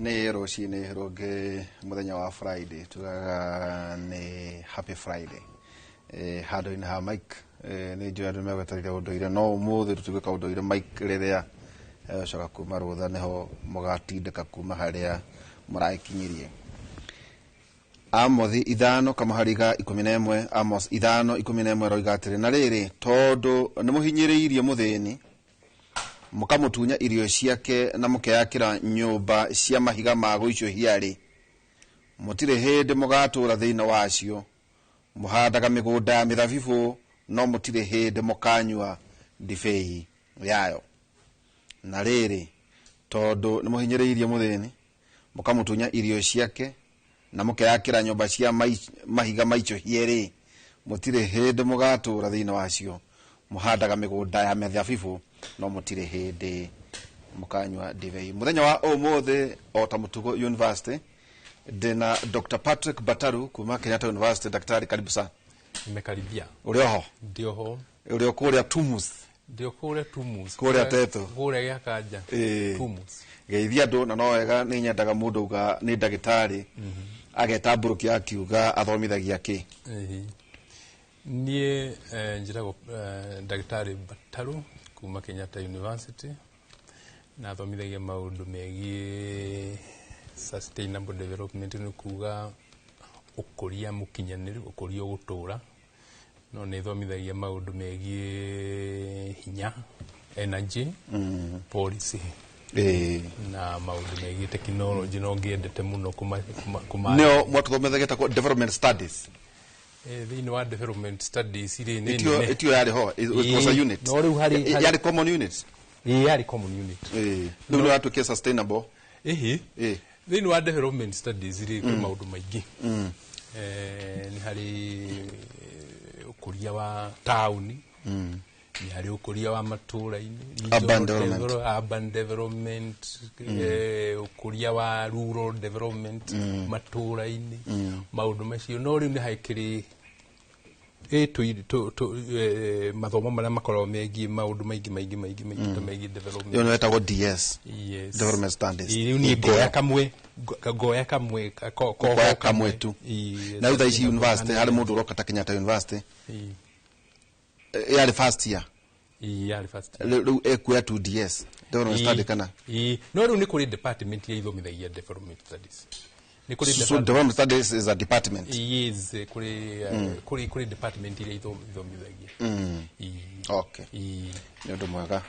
Nĩ rũcinĩ rũngĩ mũthenya wa Friday tugaga nĩ happy Friday handũ-inĩ ha Mike nĩ njũĩ andũ megweterire ũndũire no ũmũthĩ tũtigwĩka ũndũire Mike rĩrĩa coka kuma rũtha nĩho mũgatindĩka kuma harĩa mũraĩkinyirie Amothi 5 kamahariga 11 Amos 5:11 roiga atĩrĩ na rĩrĩ tondũ nĩ mũhinyĩrĩirie mũthĩni mukamutunya irio ciake na mukeyakira nyumba cia mahiga ma gũicũhia rĩ mutire hĩndĩ mugatura thĩinĩ wacio muhandaga mĩgũnda ya mĩthabibũ no mutire hĩndĩ mukanyua ndibei yayo na rĩrĩ tondũ nĩ mũhinyĩrĩirie mũthĩni mukamutunya irio ciake na mukeyakira nyumba cia mahiga maicũhia rĩ mutire hĩndĩ mugatura thĩinĩ wacio muhandaga mĩgũnda ya mĩthabibũ no mutire hĩndĩ mukanywa ndibei muthenya wa ũmũthĩ o ta Mutugo University ndina Dr. Patrick Bataru kuma Kenyatta University. Daktari, karibu sana. Nimekaribia. Ulioho? Ndioho. Ulio kule Tumus? Ndio kule Tumus. Kule Teto? Kule ya kaja. Tumus. Geithia ndo na noega ni nyendaga mũndũ uga ni ndagĩtarĩ agetamburukia akiuga athomithagia ki. Nie njirago Daktari Bataru kuma Kenyatta University na athomithagia maundu megie sustainable development ni kuga ukuria mukinyaniru ukuria gutura no ne thomithagia maundu megie hinya energy policy na maundu megie technology no ngiendete muno kuma no mwathomithagia ta development studies thĩinĩ wa development studies ire nene itio yari ho it was a unit no riu hari yari common unit yari common unit no hatu ke sustainable thĩinĩ wa development studies ire kwa maundu maingĩ ni hari ukuria wa town ni hari ukuria wa matũra-inĩ urban development ukuria wa rural development matũra-inĩ maundu macio no riu ni haikiri mathomo marĩa makoragwo megie maundu maingĩ megie development yo neta go DS development studies riu ni ngoya kamwe tu na utha ici university hari mundu uroka ta Kenyatta University yari first year riu ekuya 2DS development study kana no riu ni kuri department ya ithomithagia development studies ni kuri development studies is a department yes kuri department ile ithomithagia okay ni ndo mwega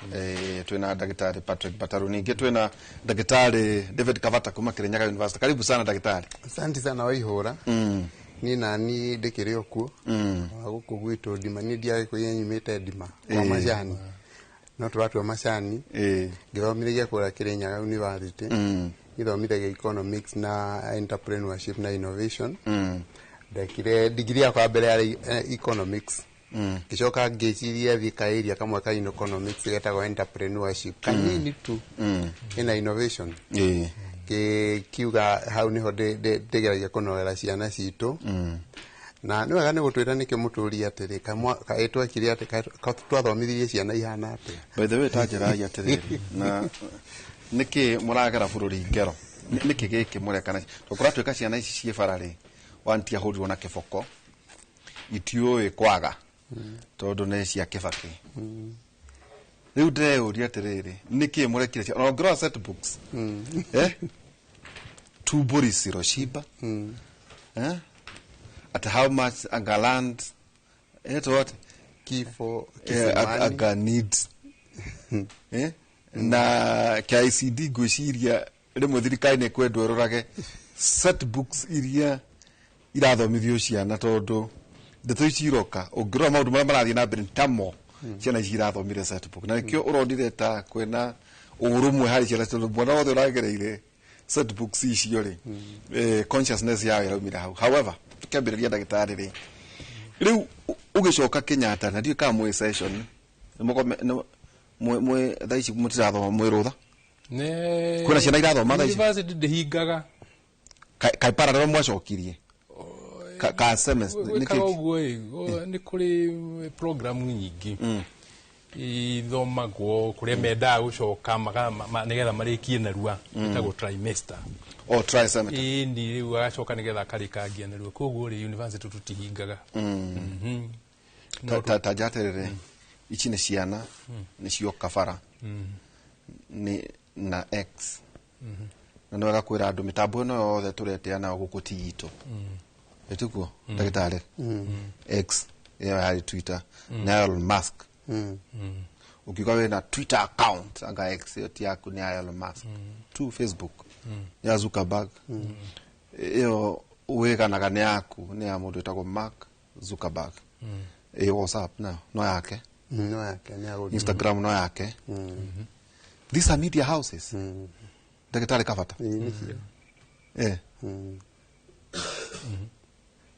twina Daktari Patrick Bataru ningi twina Daktari David Kavata kuma Kirinyaga University. Karibu sana daktari. Asante sana waihura ni nani ndikiri okuo guku gwitu ndima ni ndiage kuyenyumite ndima kwa majani no twatu majani ngithomithagia kura Kirinyaga University ngithomithagia economics na entrepreneurship na innovation ndekire degree yakwa mbere ya economics kicoka ngiciria thika area kamwe ka economics getagwo entrepreneurship kanini tu ina innovation kiuga hau niho ndegeragia kunogera ciana citu na niwega ni gutwira niki muturia atiri kaitwa kiri ati twathomithirie ciana ihana ati by the way tajiragia atiri na niki muragera bururi ngero niki giki murekana tukura twika ciana ici cie barari wantia hurirwo na kiboko itiuĩ kwaga tondu nĩ cia kibaki riu ndĩreuria atĩrĩrĩ nĩkĩ mũrekire cia no ngĩrora set books two boris Roshiba at how much Agaland what kifo aga needs na KICD ngwĩciria rĩmwe thirikari nĩ kwendwo ĩrorage set books iria irathomithio ciana tondu ndeto ici iroka ũngĩrora maũndũ marĩa marathiĩ na mbere tamo ciana ici irathomire set book na nĩkĩo ũronire ta kwĩna ũrũmwe harĩ ciana tondu mwana wothe ũragereire set books icio rĩ consciousness yao ĩraumire hau. However tukĩambĩrĩria ndagĩtarĩ rĩ rĩu ũgĩcoka Kenyatta na ndiũ kamwe session mwe thaa ici mũtirathoma mwĩrũtha kwĩna ciana irathoma thaa ici university ndihingaga kai parallel mwacokirie ka semester niki ni kuri program nyingi ithomagwo kuria mendaga gucoka nigetha marikie narua itagwo trimester trisemester indi riu agacoka nigetha akarikangia narua koguo ri university tutihingaga ta jaterere ici ni ciana ni cio kabara ni na X na no agakwira andu mitambo no yothe tureteana guku tiito etuko ndagitari X ya Twitter na Elon Musk ukiuga wina Twitter account anga X yaku ni Elon Musk tu Facebook ya Zuckerberg iyo weganaga ni yaku ni ya mundu etagwo Mark Zuckerberg WhatsApp no yake ni agudi Instagram no yake these are media houses ndagitari kabata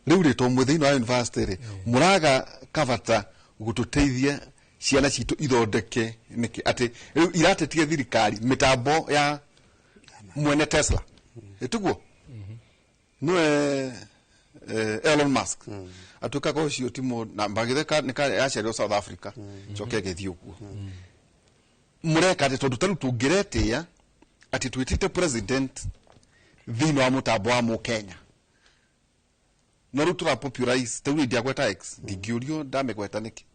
riu rito mwithi no university muraga kabata gututeithia ciana citu ithondeke niki ati riu iratetie thirikari mitambo ya mwene Tesla etuguo no Elon Musk atuka ko cio timo na mbagitheka nika yacerio South Africa coke gethio kuo mureka ati tondu taru tungiretia ati twitite president thino wa mutambo wa mu Kenya no rutura popularize tauri ndia gweta X ndingiurio ndamegweta niki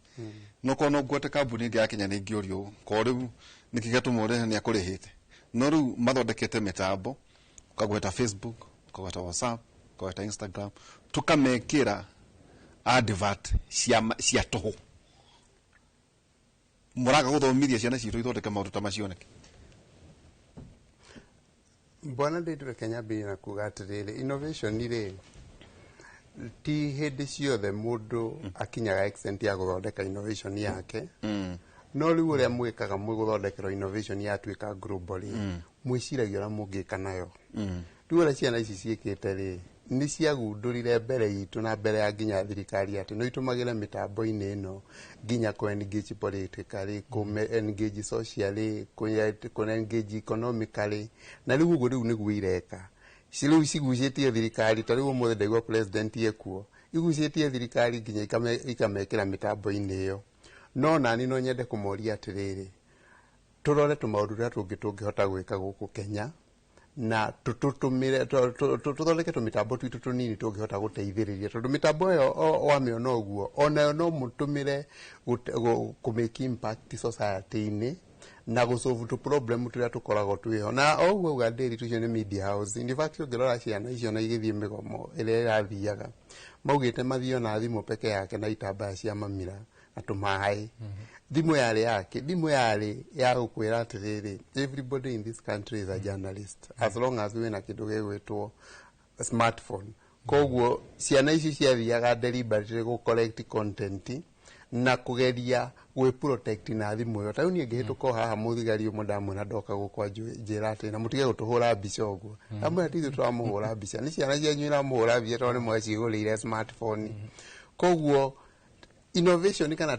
no kono gwete kambuni ngia Kenya ni ngiorio ko riu nikigetu mure ni akurihite no riu mathondekete mitambo ukagweta Facebook ukagweta WhatsApp ukagweta Instagram tukamekira advert cia toho muraga guthomithia ciana citu ithondeke maundu ta macio niki Bwana Ndindure Kenya mbiri na kuga atiriri innovation ire ti hindi ciothe mundu akinyaga extent ya guthondeka innovation yake no riu uria mwikaga mwiguthondekerwo innovation yatuika globally mwiciragia uria mungika nayo riu uria ciana ici ciikite ri ni ciagundurire mbere itu na mbere ya nginya thirikari ati no itumagire mitambo-ini ino nginya ku engage politically ku engage socially ku engage economically na riu uguo riu niguo ireka ciru cigucitie thirikari ta riu umuthe ndaigua president yekuo igucitie thirikari nginya ikamekira mitambo-ini iyo no nani no nyende kumoria atiriri turore tumaundu turia tungihota gwika guku Kenya na tututumire tuthondeke tumitambo twitu tunini tungihota guteithiriria tondu mitambo iyo wamiona uguo onayo no mutumire ku make impact society-ini na gusolve tu problem turia tukoragwo twiho na oguo ugandiri tucio ni media house in fact ungirora ciana icio na igithie migomo iria irathiaga maugite mathio na thimu peke yake na itambaya cia mamira na tumai thimu yari ya gukwira atiriri everybody in this country is a journalist as long as we na kindu gegwitwo smartphone koguo ciana ici ciathiaga deliberately go collect content na kugeria we protect na thimu yo ta unie ngihituko haha muthigari umwe ndamwena ndoka gukwa njira ati na mutige gutuhura mbica uguo amwe ati turamuhura mbica ni ciana cianyu iramuhura mbica tondu ni mwacigurire smartphone koguo innovation kana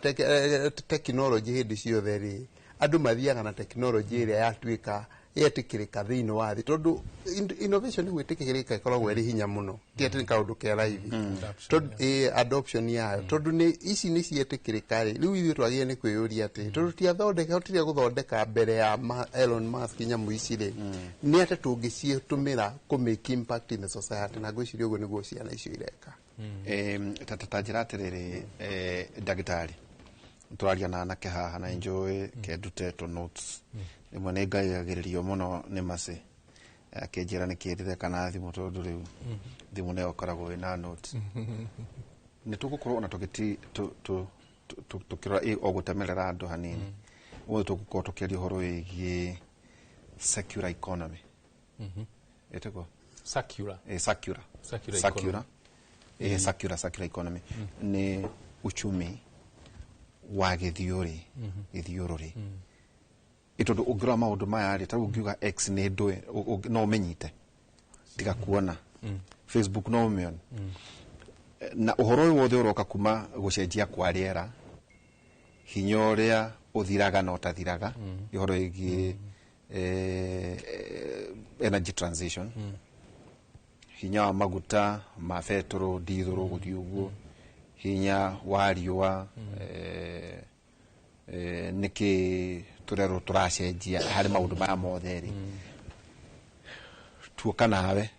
technology hindi ciothe ri andu mathiaga na technology iria yatuika yetikirika thiini wa thi tondu innovation gwitikirika ikoragwo iri hinya muno ti ati ni kaundu ke raithi tondu adoption yayo tondu ni ici ni cietikirika ri riu ithuĩ twagire ni kwiyuria ati tondu tiathondeka hotire guthondeka mbere ya Elon Musk nyamu ici ri ni ati tungicitumira ku make impact in the society na gwiciria uguo niguo ciana icio ireka tatajira atiriri ndagitari turaria na anake haha na enjoy kendute to notes imwe ni ngaigagiririo muno ni mase akinjira ni kirire kana thimu tondu riu thimu ne okoragwo ina notes ni tugukorwo na tugiti tukira ogutemerera andu hanini uyu tugukorwo tukiaria horo igie secular economy eteko secular secular economy ni uchumi wa githiuri itondu ungira maundu maya ri ta ungiuga X ni ndwe no menyite tiga kuona Facebook no umeona na uhoro wothe uroka kuma gucenjia kwa riera hinya uria uthiraga na utathiraga ihoro igi energy transition hinya wa maguta ma petrol diesel guthii uguo hinya wa riua niki turero turacenjia hari maundu maya mothe ri tuoka nawe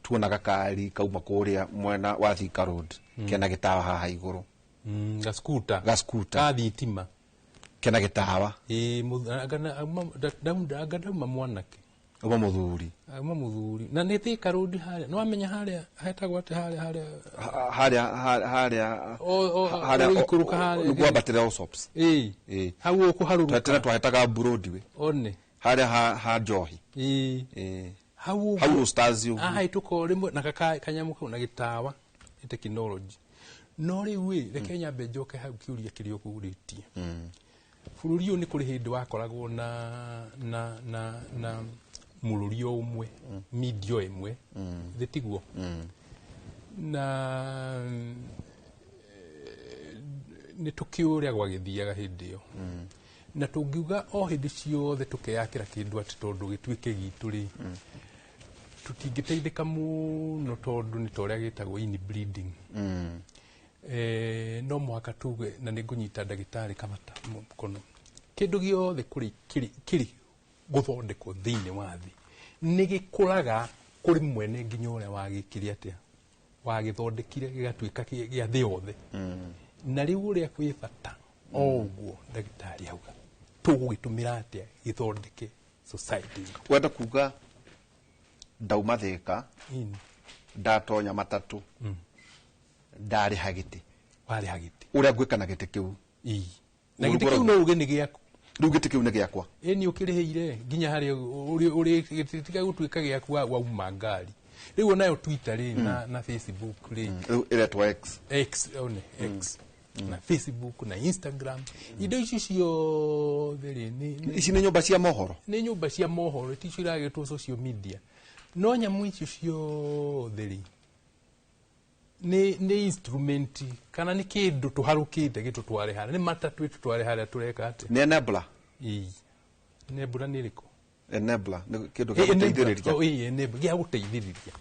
tuonaga kari kauma kuria mwena wa Thika Road kena gitawa haha iguru gaskuta ka thitima kena gitawa agana mwanake uba muthuri na ni Thika Road haria no amenya haria hetagwo ati haria ikuruka haria gwa battery osops hau ukuharuruka twahetaga Broadway one haria ha Njohi hau stars yu ahituko rimwe na kanyamu kau na gitawa ni technology no riu reke nyambe njoke hau kiuria kirio kuguritie bururi uyu ni kuri hindi wakoragwo na mururio umwe medio imwe thitiguo na ni tukiuria gwagithiaga hindi yo na tungiuga o hindi ciothe tukeyakira kindu ati tondu gitwike gitu ri tutingiteithika muno tondu ni toria gitagwo inbreeding no mwaka tuge na ningunyita ndagitari kamata mukono kindu giothe kiri guthondekwo thiini wa thi ni gikuraga kuri mwene nginya uria wagikiri atia wagithondekire gigatwika gia thi yothe na riu uria kwi bata oguo ndagitari auga tugugitumira atia githondeke society wenda kuga ndauma Thika ndatonya matatu ndari hagiti wari hagiti uria gwikana giti kiu na giti kiu no uge ni giaku riu giti kiu ni giakwa ni ukiriheire nginya hari uri gitiga gutwika giaku wa umangari riu nayo Twitter ri na Facebook ri ire to X na Facebook na Instagram indo ici ciothe ni ici ni nyumba cia mohoro ti ciragitwo social media no nyamu icio ciothe ri ni instrument kana ni kindu tuharukite gitu tware hara ni matatu tware hara tureka ate ni enabler enabler ni riko enabler ni kindu gya guteithiriria enabler gya guteithiriria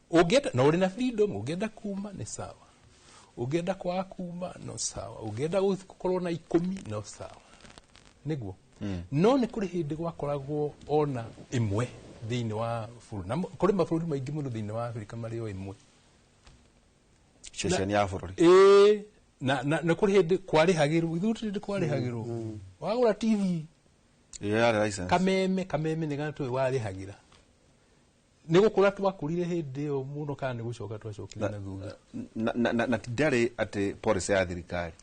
ugenda na uri na freedom ugenda kuma ni sawa ugenda kwa kuma no sawa ugenda gukorwo na 10 no sawa niguo no ni kuri hindi gwakoragwo ona imwe thiini wa bũrũri na kuri mabũrũri maingi muno thiini wa Africa mari o imwe ceceni ya bũrũri na kuri hindi kwarihagirwo ithuti kwarihagirwo wagura TV ya license kameme ni gatu warihagira ni gukura twakurire hindi yo muno kana ni gucoka twacokire na thutha na tidari ati policy ya thirikari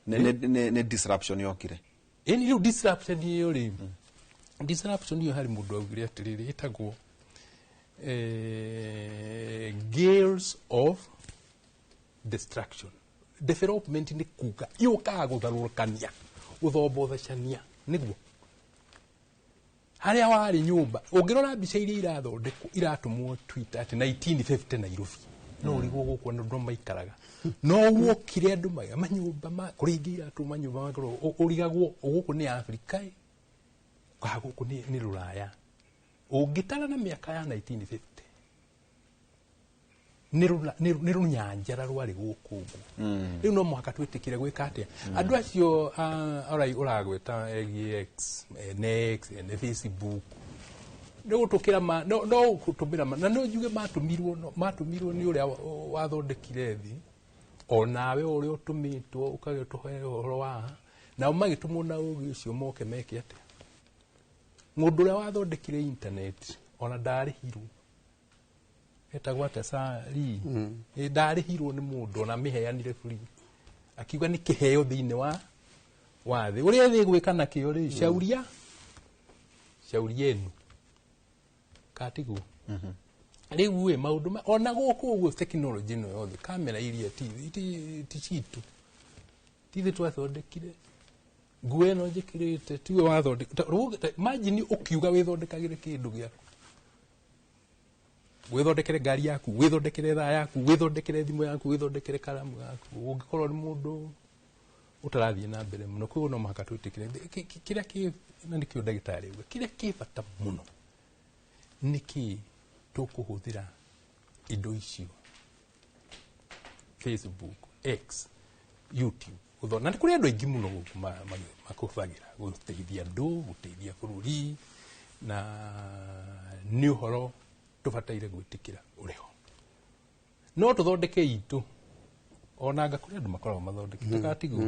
ne disruption yokire ni riu disruption yo ri disruption yo hari mundu augire atiriri itagwo gears of destruction development ni kuga yuka gutharurukania uthombothecania niguo haria wari nyumba ungirora mbica iria irathondekwo iratumwo Twitter ati 1950 Nairobi no rigwo guko ndo maikaraga no wokire andu manyumba ma kuringi iratuma nyumba makoro urigagwo guko ni Africa kwa guko ni Ruraya ungitara na miaka ya 1950 ni runyanjara rwari guku riu no mwaka twitikire gwika atia andu acio orai uragweta X next and Facebook no gutukira no kutumira na no njuge matumirwo ni uria wathondekire thi onawe uria utumitwo ukagituhe horo wa na magitumwo na ugi ucio moke meke atia mundu uria wathondekire internet ona ndarihirwo etagwo ate sari ndarihirwo ni mundu ona miheanire free akiuga ni kiheo thiini wa thi uria thi gwika na kio ri shauri yenu katigu riu maundu ona guku uguo technology no yothe kamera iria ti chitu tithi twathondekire nguo ino njikirite tiwe wathondeka imagine ukiuga withondekagire kindu giaku withondekere ngari yaku withondekere thaa yaku withondekere thimu yaku withondekere karamu yaku ungikorwo ni mundu utarathie na mbere muno koguo no mahaka twitikire kiria ki na nikio ndagitari uga kiria ki bata muno niki tukuhuthira indo icio Facebook X YouTube na nĩ kũrĩ andũ aingĩ mũno makũbagĩra gũteithia andũ, gũteithia bũrũri, na nĩ ũhoro tũbataire gwĩtĩkĩra ũrĩho. No tũthondeke itũ, onanga kũrĩ andũ makoragwo mathondekete gatigwo.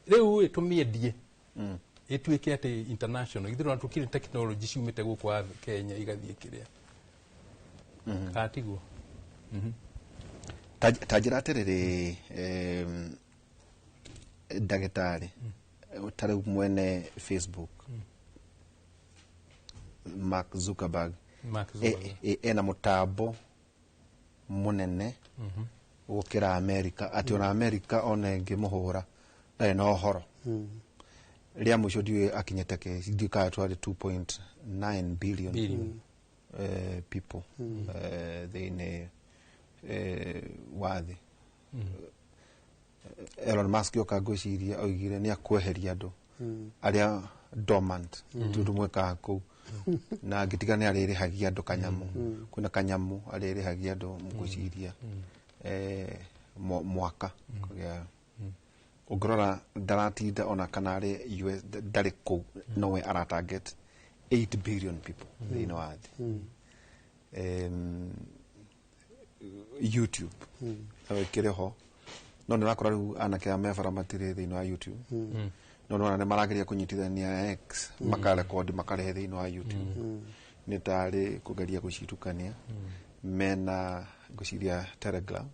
Rĩu tũmĩendie ĩtuĩke atĩ international, ithuĩ tũkĩrĩ technology ciumĩte gũkũ Kenya igathiĩ kĩrĩa gatigwo. Ta njĩra atĩrĩrĩ, ndagĩtarĩ ta rĩu mwene Facebook, Mark Zuckerberg ena mũtambo mũnene gũkĩra Amerika, atĩ ona Amerika ona ĩngĩmũhũra ndarĩ na ũhoro. Rĩa mũico ndiũĩ akinyĩte ndiũĩ twarĩ 2.9 billion people thĩinĩ wa thĩ. Elon Musk oka ngwĩciria oigire nĩ akweheria andũ arĩa dormant, tondũ mwekaga kũu, na ngĩtiga nĩ arĩrĩhagia andũ kanyamũ. Kwĩna kanyamũ arĩrĩhagia andũ ngwĩciria mwaka. Ũngĩrora ndaratinda ona kana arĩ US ndarĩ kũu, nowe aratarget 8 billion people thĩinĩ wa thĩ. YouTube wĩkĩre ho, no nĩ ũrakora rĩu anake mebara matirĩ thĩinĩ wa YouTube, no nĩ nĩ marageria kũnyitithania X makarekondi makarehe thĩinĩ wa YouTube. Nĩ tarĩ kũgeria gũcitukania mena ngwĩciria Telegram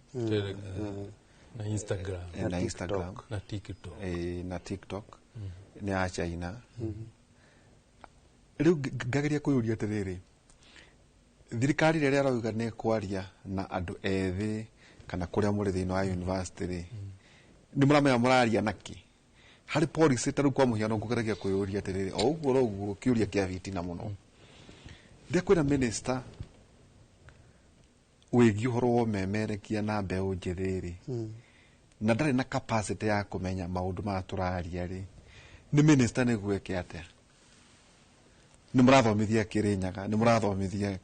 na Instagram na TikTok nĩ ya China. Rĩu ngageria kũyũria atĩrĩrĩ, thirikari rĩrĩa arauga nĩ kwaria na andũ ethĩ kana kũrĩa mũrĩ thĩinĩ wa university rĩ, nĩ mũramenya mũraria naki harĩ policy ta rĩu kwa mũhiano ngũgeragia kũyũria atĩrĩrĩ, o ũguo kĩũria kĩa vitina mũno. Rĩrĩa kwĩna minister wĩgiĩ ũhoro wa ũmemerekia na mbeũ njĩthĩ rĩ, na ndarĩ na capacity ya kũmenya maũndũ maya tũraria rĩ, nĩ minister nĩ gwĩke atĩa? Nĩ mũrathomithia Kĩrĩnyaga, nĩ mũrathomithia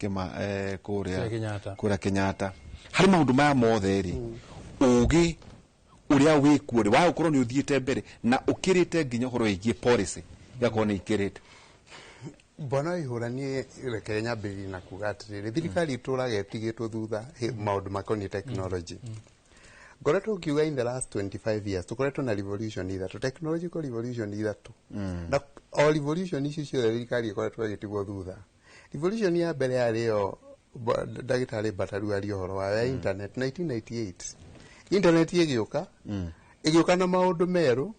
kũrĩa Kenyatta, harĩ maũndũ maya mothe rĩ, ũgĩ ũrĩa wĩkuo rĩ, wa gũkorwo nĩ ũthiĩte mbere na ũkĩrĩte nginya ũhoro wĩgiĩ policy yakorwo nĩ ikĩrĩte. Mbona ihũra niĩ reke nyambĩrĩrie na kuga atĩrĩrĩ, thirikari itũraga ĩtigĩtwo thutha maũndũ makoniĩ technology. Ngoretwo ngiuga in the last 25 years tũkoretwo na revolution ithatũ, technological revolution ithatũ, na o revolution icio ciothe thirikari ĩkoretwo ĩgĩtigwo thutha. Revolution ya mbere yarĩ yo ndagĩtarĩ Bataru arĩ ũhoro wa internet 1998. Internet ĩgĩũka na maũndũ merũ,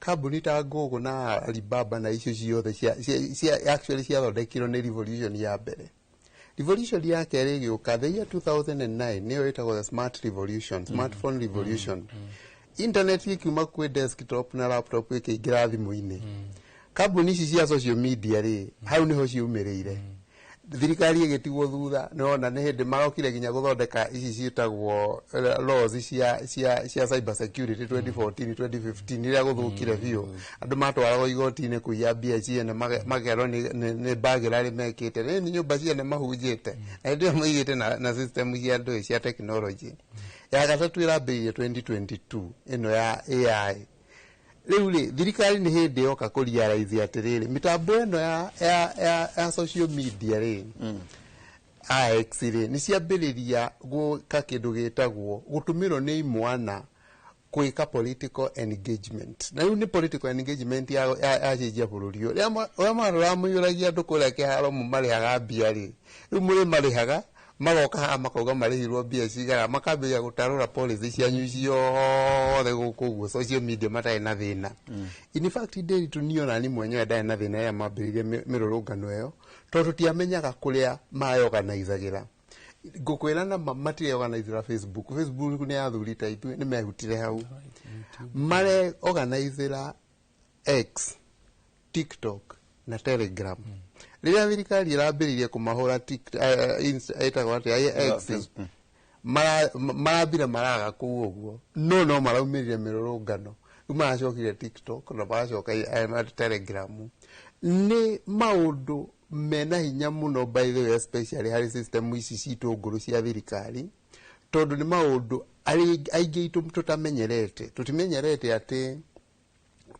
kambuni ta Google na Alibaba na icio ciothe actually ciathondekirwo nĩ revolution ya mbere. Revolution ya kerĩ ĩgĩũka the year 2009, nĩyo ĩtagwo the smart revolution, smartphone revolution. Internet ĩkiuma kwĩ desktop na laptop ĩkĩingĩra thimũ-inĩ. Kambuni ici cia social media rĩ, hau nĩho ciumĩrĩire. Thirikari ĩgĩtigwo thutha, nĩona nĩ hĩndĩ marokire nginya gũthondeka ici ciĩtagwo laws cia cyber security 2014 2015, rĩrĩa gũthũkire biũ, andũ matwaragwo igoti-inĩ kũiya mbia ciene magerwo nĩ bagĩrarĩ mekĩte, nĩ nyũmba ciene mahunjĩte, na hĩndĩ ĩyo maigĩte na system cia andũ cia technology. Ya gatatũ ĩrambĩrĩirie 2022 ĩno ya AI. Rĩu rĩ, thirikari nĩ hĩndĩ yoka kũrealize atĩrĩrĩ, mitambo ĩno ya social media rĩ, X rĩ, nĩ ciambĩrĩria gwĩka kĩndũ gĩtagwo gũtũmĩrwo nĩ imwana gwĩka political engagement. Na rĩu nĩ political engagement yacenjia bũrũri ũyũ. Ũrĩa maramũiyũragia andũ kũrĩa kĩharo marĩhaga mbia rĩ, rĩu mũrĩ marĩhaga magoka haha makauga marĩhirwo mbia cigana, makambĩrĩria gũtarũra policy cianyu ciothe gũkũ ũguo social media matarĩ na thĩna. In fact ndĩritũ niĩ ona niĩ mwenyewe ndarĩ na thĩna rĩrĩa mambĩrĩirie mĩrũrũngano ĩyo, tondũ tũtiamenyaga kũrĩa maorganizagĩra. Ngũkwĩra na matirĩ organizera Facebook nĩ athuri ta ithuĩ nĩ mehutire hau. Mare organizera X, TikTok na Telegram. Rĩrĩa thirikari ĩrambĩrĩirie kũmahũra ĩtagwo atĩa X, marambire maraga kũu ũguo, no maraumĩrire mĩrũrũngano, rĩu maracokire TikTok na maracoka Telegram. Nĩ maũndũ mena hinya mũno by the way, especially harĩ system ici citũ ngũrũ cia thirikari, tondu ni maundu aingi itu tutamenyerete tutimenyerete ati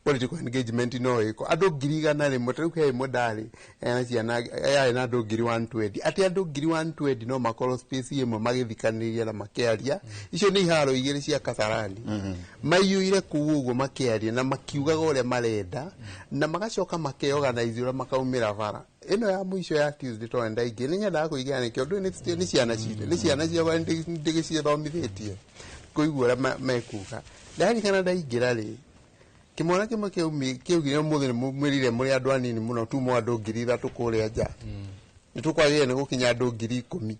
political engagement no iko andu ngiri igana rimwe tariu he imwe ndari ena ciana yari na andu ngiri 120 ati andu ngiri 120 no makorwo space imwe magithikaniria na makiaria icio ni iharo igiri cia Kasarani maiyuire kuu uguo makiaria na makiugaga uria marenda na magacoka makeorganize uria makaumira bara ino ya mwisho ya Tuesday to enda ingi ni nyenda kuigia ni kiondu ni ciana cite ni ciana cia ndigicithomithitie kuigua uria mekuga ndari kana ndaingira ri kimwana kimwe kiugire muthini mwirire muri andu anini muno tumo andu ngiri 3 kuria nja nitukwagire ni gukinya andu ngiri 10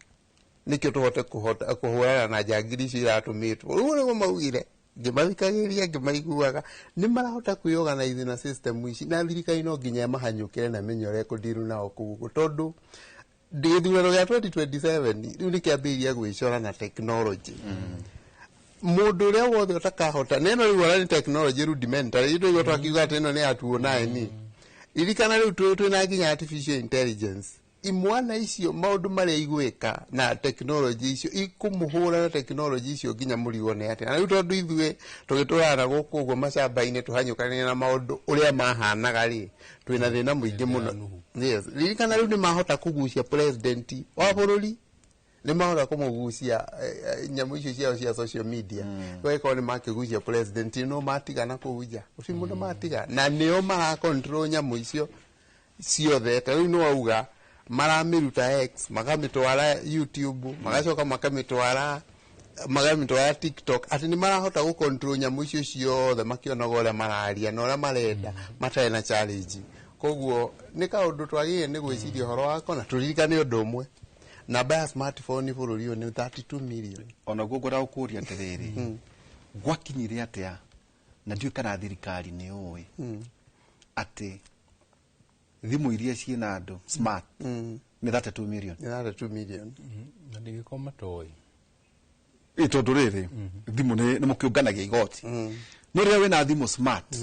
nikio tuhote kuhurana na njangiri icio iratumitwo riu niguo maugire ngimathikagiriria ngimaiguaga ni marahota kuiorganize na system ici na thirikari no nginya mahanyukire na menyore kudiru nao kuguo tondu ndithurano gya 2027 riu nikiambiria gwicora na technology mundu uria wothe utakahota neno riu ara ni technology rudimentary indo igo twakiuga ati ino ni atuonae ni irikana riu twina nginya artificial intelligence imwana icio maundu maria igwika na technology icio ikumuhura na technology icio nginya murigo ni ati na riu tondu ithue tugiturana guku uguo macamba-ini tuhanyukania na maundu uria mahanaga ri twina thina muingi muno yes irikana riu ni mahota kugucia president wa bururi ni mahota kumugucia nyamu icio ciao cia social media weko ni makigucia president no matiga na kuja uci mundu matiga na nio mara control nyamu icio ciothe riu no auga maramiruta X magamitwara YouTube magacoka magamitwara TikTok ati ni marahota gu control nyamu icio ciothe makionaga uria mararia na uria marenda matare na challenge koguo ni kaundu twagiye ni gwiciria horo wako na turirikane undu umwe namba ya smartphone bururi ni 32 million ona guo ngora ukuria atiriri gwakinyire atia na ndio kana thirikari ni uwi ati thimu iria ciina andu smart ni 32 million ni 32 million na ndigikoma toi itondu riri thimu ni mukiunganagia igoti no ria wina thimu smart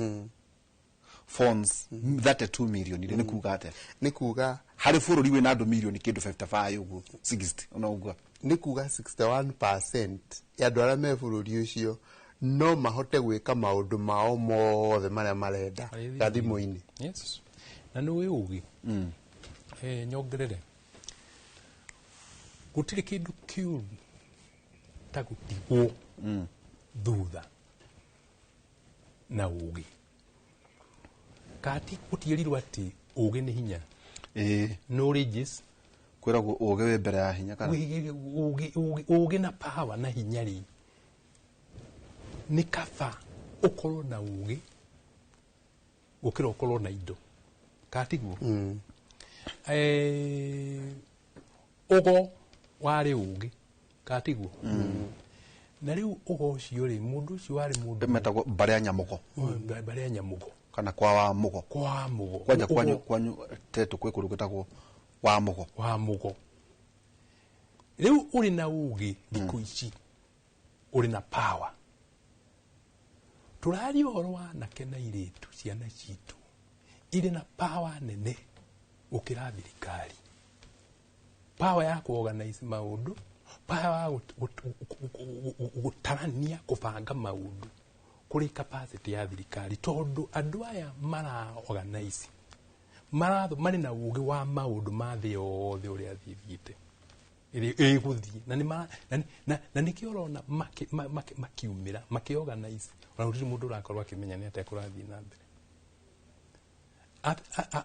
phones 32 million ile ni kuga ate ni kuga hari bururi wina andu million kindu 55 uguo 60 unaugua ni kuga 61% ya andu aria me bururi ucio no mahote gwika maundu mao mothe maria marenda thimu-ini yes na ni ugi nyongerere gutiri kindu kiu ta gutigwo thutha na ugi kati utirirwo ati ugi ni hinya knowledge kwiragwo ugi we mbere ya hinya kana ugi na power na hinya ri ni kaba ukorwo na ugi gukira ukorwo na indo katiguo ugo wari ugi katiguo na riu ugo ucio ri mundu ucio wari mundu metagwo baria nyamugo kana kwa mugo kwanja kwanyu tetu kwikurugitagwo wa mugo riu uri na ugi thiku ici uri na power turari horo wa nake na iritu ciana citu iri na power nene ukira thirikari power ya kuorganize maundu power gutarania kubanga maundu kuri capacity ya thirikari tondu andu aya mara organize mari na ugi wa maundu ma thi yothe uria thithiite iri guthi na nikio rona makiumira makiorganize na uri mundu urakorwa akimenya ni ate kurathi na mbere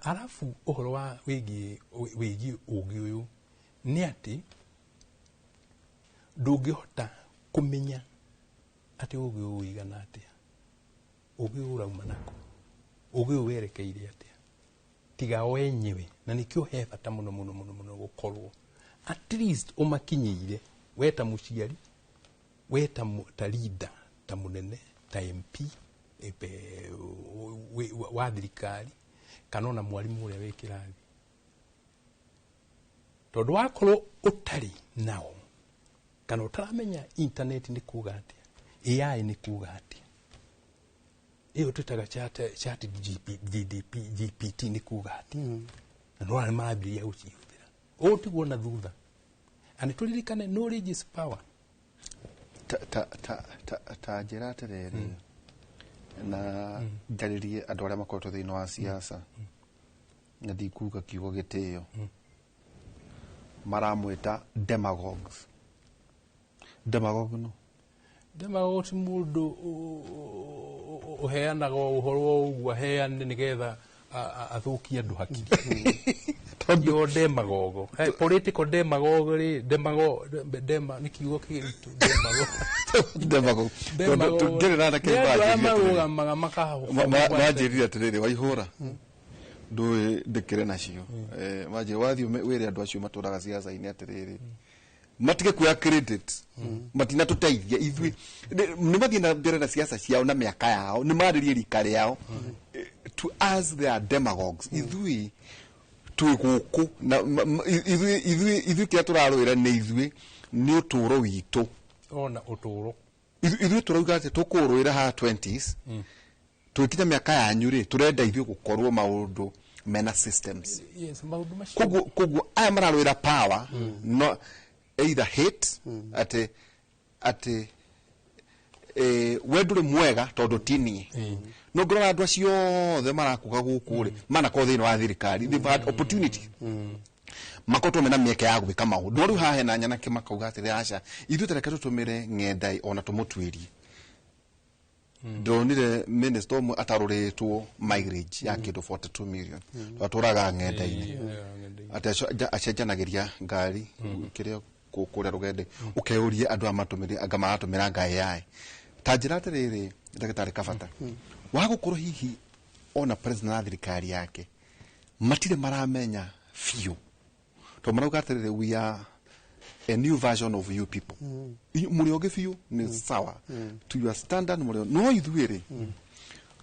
arafu uhoro wa wigi ugi uyu ni ati ndungihota kumenya ati ugi uigana atia ugi urauma nako ugi werekeire atia tiga wenyewe na nikio he bata muno gukorwo at least umakinyire weta muciari weta ta leader ta munene ta MP wa thirikari kana na mwarimu uria wikirathi tondu wakorwo utari nao kana utaramenya internet ni kuga atia AI ni kuga atia iyo tutaga chat GPT ni kuga atia na no mabiria ucihũthĩra utiguo na thutha ani turirikane knowledge is power ta njĩra atĩrĩrĩ na njarĩrie andũ arĩa makoretwo thĩinĩ wa siasa na ndikuga kiugo gĩtĩo maramwĩta demagogues. Demagogue no demagogue ti mũndũ ũheanaga ũhoro ũguo aheane nĩgetha athukie andũ hakiri. Yo demagogo. Political demagogue ri ni kiugo kĩritũ demagogue. Demagogue. Ndĩrĩ na kĩbaji. Manjĩrire atĩrĩrĩ Waihũra. Ndũĩ ndĩkĩre nacio. Manjĩrĩ wathiĩ wĩre andũ acio matũraga siasa-inĩ atĩrĩrĩ. Matige kuoya credit. Matina tũteithia ithuĩ. Nĩ mathiĩ na mbere na siasa ciao na mĩaka yao. Nĩ marĩrie rika rĩao. To us they are demagogues. Ithuĩ twi guku na ithuĩ kĩrĩa tũrarũĩra nĩ ithuĩ nĩ ũtũũro witũ. Ona ũtũũro. Ithuĩ tũrauga atĩ tũkũrũĩra ha 20s. Tũkinya mĩaka yanyu rĩ tũrenda ithuĩ gũkorwo maũndũ mena systems. Yes, maũndũ macio. Koguo aya mararũĩra power no either hate atĩ we ndũrĩ mwega tondũ tinie. No ngorora andũ acio othe marakuga gũkũ rĩ manakorwo thĩinĩ wa thirikari, they've had opportunity. Makoretwo mena mĩeke ya gwĩka maũndũ. No rĩu haha hena Nyanake makauga atĩrĩ aca ithuĩ tareke tũtũmĩre ng'enda ona tũmũtuĩrie. Ndonire minister ũmwe atarũrĩtwo mileage ya kĩndũ 42 million. Twatũraga ng'enda-inĩ. Atĩ acenjanagĩria ngari kĩrĩa kũrĩa rũgende ũkeyũrie andũ amatũmĩre anga maratũmĩra ngari yae. Ta njĩra atĩrĩrĩ ndagĩtarĩ Kabata. Wagũkorwo hihi ona president na thirikari yake matirĩ maramenya biũ. To marauga atĩrĩrĩ we are a new version of you people. Mũrĩ ogĩ biũ nĩ sawa. To your standard mũrĩ no ithuĩ rĩ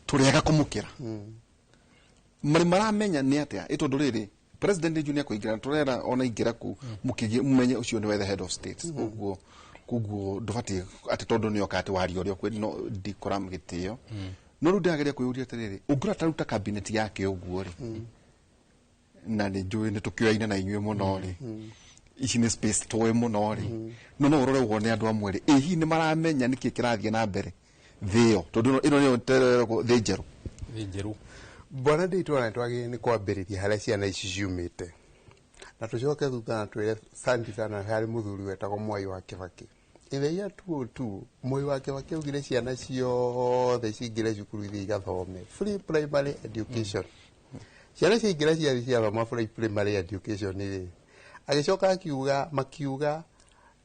tũrĩaga kũmũkĩra. Marĩ maramenya nĩ atĩa tondũ rĩrĩ president junior kũingĩra tũrera ona ingĩra ku mũkĩgie mumenye ũcio nĩ the head of state. Kuguo ndũbatiĩ atĩ tondũ nĩ okati wario ũrĩa kwĩ no ndikora gĩtĩo. No rĩu ndĩrageria kwĩyũria atĩrĩrĩ ũngĩra taruta cabinet yake ũguo rĩ na nĩ njũĩ nĩ tũkĩoyaine na inyuĩ mũno rĩ ici nĩ space tũĩ mũno rĩ no ũrore wone andũ amwe rĩ hihi nĩ maramenya nĩkĩ kĩrathiĩ na mbere thĩyo tondũ ĩno nĩyo thĩ njerũ. Bwana Ndĩtwa twagĩrĩire nĩ kwambĩrĩria harĩa ciana ici ciumĩte na tũcoke thutha na twĩre santi sana harĩ mũthuri wetagwo Mwai wa Kĩbakĩ. In the year 2002 Mwai wa Kĩbakĩ augire ciana ciothe cingĩre cukuru ithiĩ igathome free primary education. Ciana cingĩra ciathiĩ ciathoma free primary education rĩ agĩcoka makiuga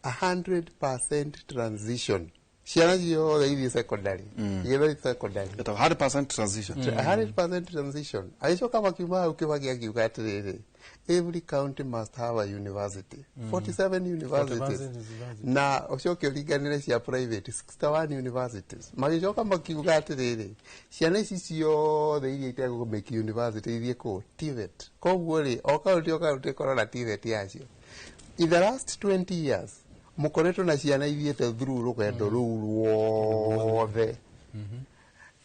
100% transition. Ciana ciothe ithiĩ secondary. Igĩthiĩ secondary. 100% transition. 100% transition. Agĩcoka makiuma hau Kĩbakĩ akiuga atĩrĩrĩ every county must have a university. 47 universities. Na ũcoke ũringanĩre cia private 61 universities. Magĩcoka makiuga atĩrĩrĩ ciana ici ciothe iria itegũmĩki university ithiĩ kũ TVET. Koguo rĩ o kaunti ĩkorwo na TVET yacio. In the last 20 years mũkoretwo na ciana ithiĩte through rũgendo rũu ruothe.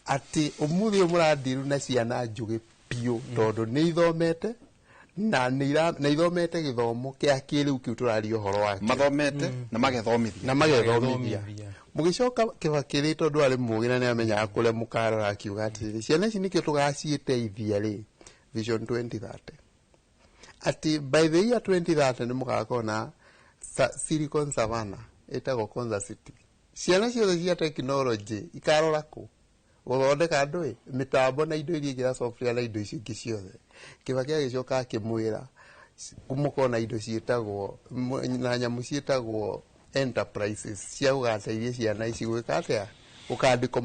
Atĩ ũmũthĩ mũrandiru na ciana njũgĩ piũ tondũ nĩ ithomete na ithomete gĩthomo kĩa kĩrĩu kĩu tũraria ũhoro wake. Mathomete na magethomithia. Mũgĩcoka Kĩbakĩ rĩ tondũ arĩ mũũgĩ na nĩamenyaga kũrĩa mũkarora akiuga atĩrĩrĩ ciana ici nĩkĩo tũgaciteithia rĩ Vision 2030. Atĩ by the year 2030 nĩ mũgakorwo na Silicon Savannah ĩtagwo Konza City. Ciana ciothe cia tekinoronjĩ ikarora kũ gũthondeka andũ mĩtambo na indo iria ingĩra software na indo icio ingĩ ciothe. Kĩbakĩ agĩcoka akĩmwĩra mũkorwo na indo ciĩtagwo na nyamũ ciĩtagwo enterprises cia gũgateithia ciana ici gwĩka atĩa gũkandĩkwo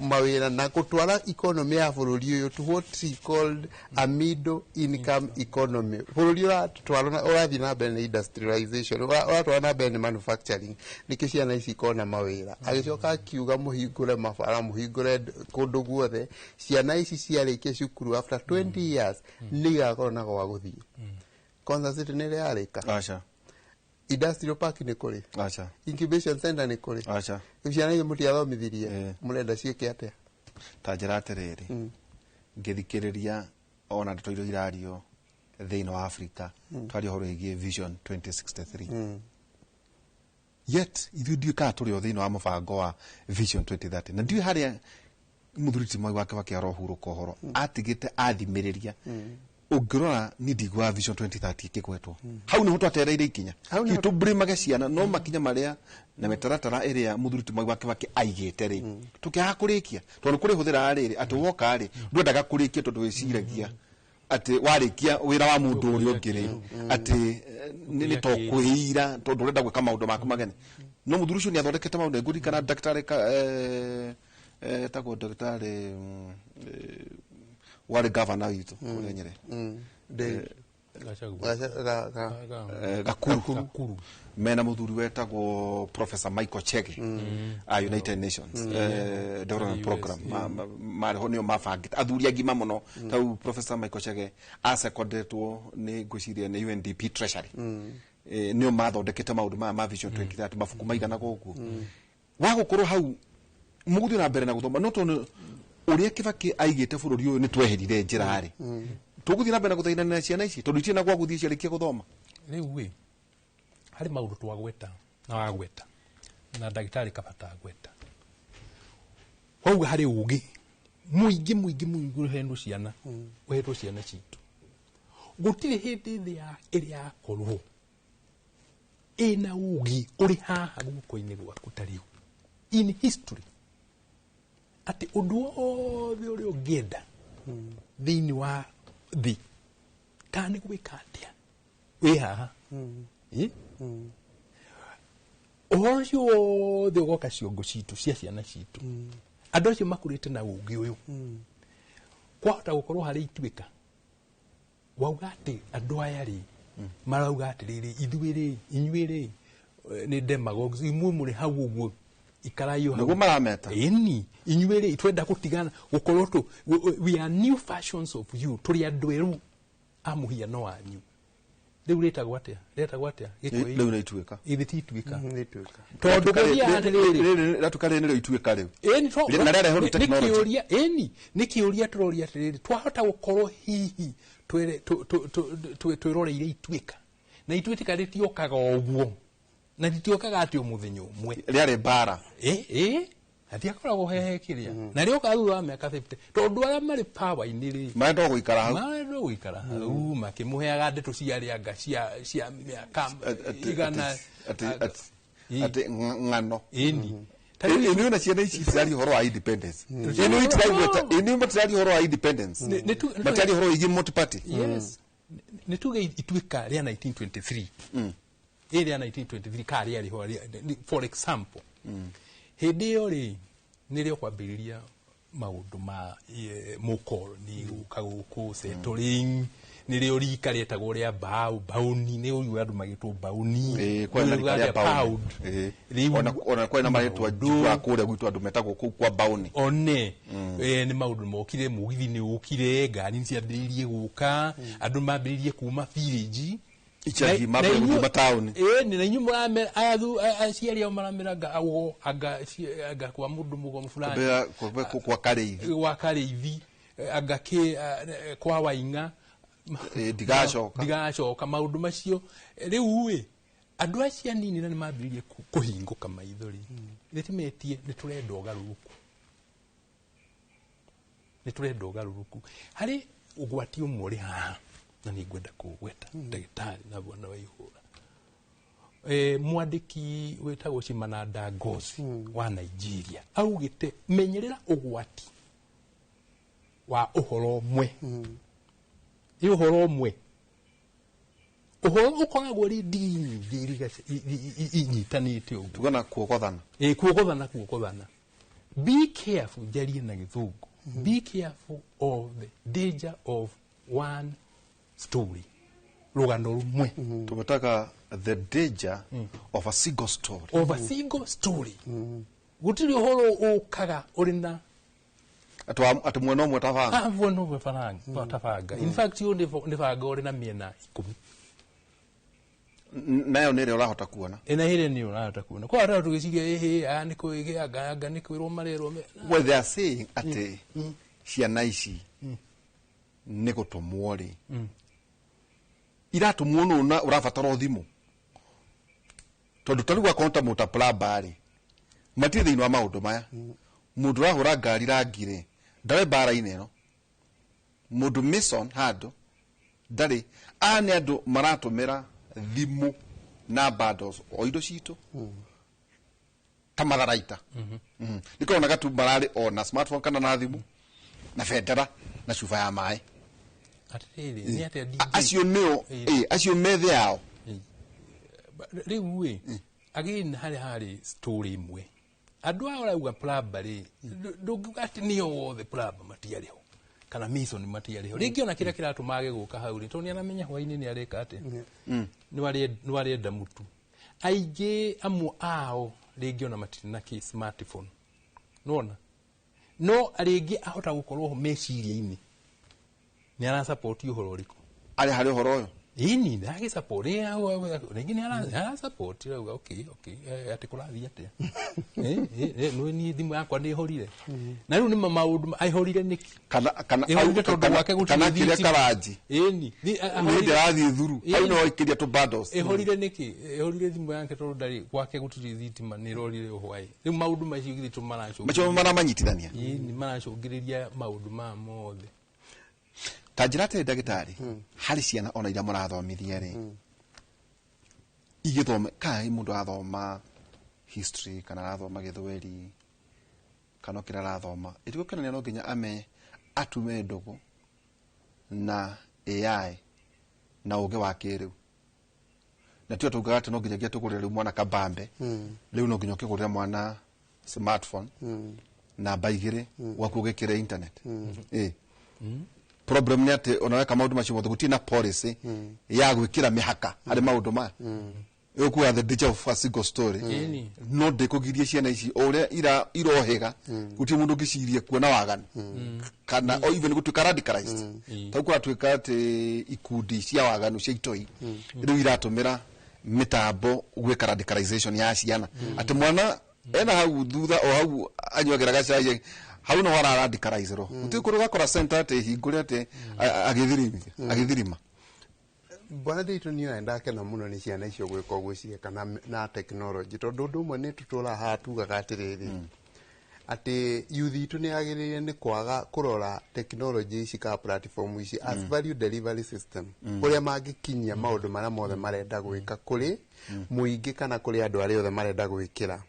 mawĩra na gũtwara economy ya bũrũri ũyũ to what he called a middle income economy. Bũrũri ũrathiĩ na mbere na industrialization ũratwara na mbere na manufacturing nĩkĩo ciana ici ikona mawĩra. Agĩcoka akiuga mũhingũre mabara mũhingũre kũndũ guothe ciana ici ciarĩkia cukuru after 20 years nĩ igakorwo na gwa gũthiĩ. Konza City nĩ ĩrĩa yarĩka. Aca. Industrial park nĩ kũrĩ. Aca. Incubation center nĩ kũrĩ. Aca. Ciana icio mũtiathomithirie mũrenda ciĩke atĩa. Ta njĩra atĩrĩrĩ ngĩthikĩrĩria ona ndeto iria irario thĩinĩ wa Africa twaria ũhoro wĩgiĩ Vision 2063. yet ithuĩ ndiũĩ kana tũrĩ o thĩinĩ wa mũbango wa Vision 2030 na ndiũĩ harĩa mũthuri Mwai wa Kibaki arohurũka ũhoro atigĩte athimĩrĩria ũngĩrora nĩ ndigwa Vision 2030 ĩkĩgwetwo hau nĩho twetereire ikinya tũbrimage ciana no makinya marĩa na mĩtaratara ĩrĩa mũthuri Mwai wa Kibaki aigĩte rĩ tũkĩaga kũrĩkia tondũ kũrĩ hũthĩra rĩrĩ atĩ woka rĩ ndwendaga kũrĩkia tondũ wĩciragia atĩ warĩkia wĩra wa mũndũ ũrĩa ũngĩ rĩ atĩ nĩ to kwĩira tondũ ũrenda gwĩka maũndũ maku magene no mũthuri ũcio nĩ athondekete maũndũ ngũririkana daktari etagwo daktari wale governor witũ kũrĩa Nyerĩ Gakuru mena mũthuri wetagwo Professor Michael Chege United Nations Development Program marĩho nĩo mabangĩte athuri agima mũno tau Professor Michael Chege asekondetwo nĩ ngwĩciria nĩ UNDP Treasury nĩo mathondekete maũndũ maya ma Vision 2030 mabuku maigana gũkũ wagũkorwo hau mũgũthiĩ na mbere na gũthoma no tondũ ũrĩa Kibaki aigĩte bũrũri ũyũ nĩ tweherire njĩra rĩ tũgũthiĩ na mbere na gũthaithana ciana ici tondũ itirĩ na gwa gũthiĩ ciarĩkia gũthoma rĩu we harĩ maũndũ twagweta na wagweta na ndagĩtarĩ Kabata agweta wauga harĩ ũgĩ mũingĩ ũhetwo ciana ũhetwo ciana citũ gũtirĩ hĩndĩ ĩrĩa yakorwo ĩna ũgĩ ũrĩ haha guoko-inĩ gwaku ta rĩu in history atĩ ũndũ wothe ũrĩa ũngĩenda thĩinĩ wa thĩ kana nĩ gwĩka atĩa wĩ haha ũhoro ũcio wothe ũgoka ciongo citũ cia ciana citũ andũ acio makũrĩte na ũgĩ ũyũ kwahota gũkorwo harĩ ituĩka wauga atĩ andũ aya rĩ marauga atĩrĩrĩ ithuĩ rĩ inyuĩ rĩ nĩ demagogues imwe mũrĩ hau ũguo ikarayo nĩguo marameta ĩni inyuĩ rĩ twenda gũtigana gũkorwo we are new fashions of you tũrĩ andũ erũ a mũhiano wanyu rĩu rĩtagwo atĩa rĩu nĩ ituĩka ituĩka tondũ gũthiĩ atĩrĩrĩ ratukarĩ nĩrĩo ituĩka rĩu na rĩarehe tekinoronjĩ nĩ kĩũria tũroria atĩrĩrĩ twahota gũkorwo hihi twĩroreire ituĩka na ituĩka rĩtiokaga ũguo na rĩtiokaga atĩ mũthenya ũmwe rĩarĩ mbara hatiakoragwo hehe kĩrĩa na rĩoka thutha wa mĩaka 50 tondũ arĩa marĩ power-inĩ rĩ marenda gũikara hau makĩmũheaga ndeto ciarĩ anga cia mĩaka igana atĩ ng'ano ĩni Inu na ciana ici ciari horo wa independence. Inu itagweta, inu matari horo wa independence. Matari horo igi multi party. Yes. Nituge ituika ria 1923. Area 1923 kari yari ho for example. Hĩndĩ ĩyo rĩ nĩrĩo kwambĩrĩria maũndũ ma mũkoroni gũka gũkũ settling nĩrĩo rika rĩetagwo rĩa bauni nĩ ũyũ andũ magĩtwo bauni kwa rĩa pound ona kwa na marĩtwa njua kũrĩa gwitũ andũ metagwo kũu kwa bauni one nĩ maũndũ mokire mũgithi nĩ ũkire ngari ciambĩrĩirie gũka andũ mambĩrĩirie kuma village ichagi mabĩrĩrie mataoni na inyu mũrame aciari ao marameraga aga kwa mũndũ mũgomo fulani kwa Kareithi aga kwa Wainga ndigacoka maũndũ macio rĩu andũ acio anini na nĩ mambĩrĩirie kũhingũka maithori rĩtimetie nĩ tũrenda ũgarũrũku harĩ ũgwati ũmwe ũrĩ haha na nĩ ngwenda kũgweta ndagĩtarĩ na bwana Waihũra mwandĩki wĩtagwo Shimananda Ngozi wa Nigeria augĩte menyerera ũgwati wa ũhoro ũmwe ũhoro ũmwe ũhoro ũkoragwo rĩ ndini inyitanĩte ũguo tugana kuogothana kuogothana be careful jarie na gĩthũngũ be careful of the danger of one story rugano rumwe tumetaka the danger of a single story gutiri uhoro ukaga urina atu mwena umwe tabanga mwena umwe tabanga in fact yo ni banga urina miena 10 nayo nire urahota kuona ena hire ni urahota kuona kwa rero tugiciria ni kuige anga ni kwirwo marero well they are saying ati ciana ici ni gutumwo ri iratumwo no urabatara thimũ tondu tarigwa konta muta plabari mati thiini wa maundu maya mundu rahura ngari rangire ndare bara-ini ino mundu mason handu ndari ane andu maratumira thimu na bundles o indo citu ta matharaita nikona gatu marari ona smartphone kana na thimu na federa na chufa ya mai atiri ni ate DJ acio neo acio methe yao riu we again hari story imwe andu ao rauga plabari ndungiuga ati nio the plab matiariho kana mason matiariho ringi ona kira kiratumage guka hau ri toni anamenya hwaini ni areka ati ni warienda mutu aige amu ao ringi ona matina ki smartphone nona no aringi ahota gukorwo meciria-ini ni ara support uhoro riku ari hari uhoro uyu ini ndagi support ya ringi ni ara support rauga okay ati kurathi ate no ni thimu yakwa ni horire na riu ni maundu aihorire niki kana ihorire tondu wake kana kire karaji ini ni ndirathi thuru au no ikiria to bundles ihorire niki ihorire thimu yake tondu ndari gwake gutiri thitima ni rorire uhwai riu maundu macio githitu macio maramanyitithania ini maracungiriria maundu ma mothe tajirate ndagitari hari ciana ona ira murathomithia ri igithome kai mundu athoma history kana athoma githweri kana kira rathoma itiko kana no nginya ame atume ndogo na AI na uge wa kiriu na tio tugate no nginya tugurira mwana kabambe riu no nginya kigurira mwana smartphone na baigire wakugekira internet problem ni ati onaweka maundu macio mothe gutina policy ya gwikira mihaka ari maundu ma yokuwa the danger of a single story no de kugiria ciana ici ore irohega guti mundu ngiciria kuona waganu kana o even gutuika radicalized taukura tuika ati ikundi cia waganu cia itoi riu iratumira mitambo gwika radicalization ya ciana ati mwana ena hau thutha o hau anyogeraga cai hau no wara radicalize ro utikuruga kora center ate hingure ate agithirima bwana nditu ni enda kana muno ni ciana icio gwika uguo cie kana na technology tondu ndumwe ni tutura hatugaga atiriri ati youth itu ni agiririe ni kwaga kurora technology ici ka platform ici as value delivery system uria magikinyia maundu maria mothe marenda gwika kuri muingi kana kuri andu aria othe marenda gwikira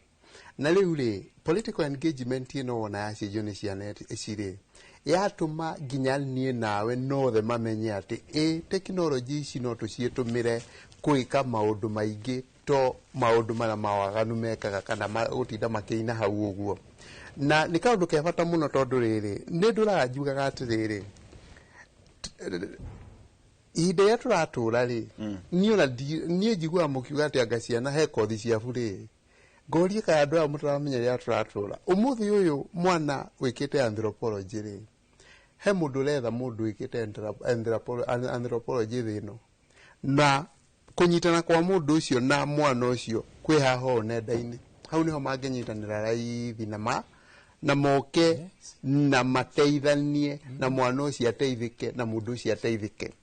na riu ri political engagement ino wona yacenjio ni ciana iciri yatuma nginya nie nawe nothe mamenye ati technology ici no tucietumire kuika maundu maingi to maundu maria mawaganu mekaga kana gutinda makiina hau uguo na ni kaundu ke bata muno tondu riri ni ndurajugaga atiriri ide ya turatura ri nie njigua mukiuga ati angaciana he kothi cia bure ngorie ka andu a mutaramenya ya turatura umuthi uyu mwana wikite anthropology ri he mundu letha mundu wikite anthropology thino na kunyitana kwa mundu ucio na mwana ucio kwi haho nenda-ini hau niho manginyitanira raithi na moke na mateithanie na mwana ucio ateithike na mundu ucio ateithike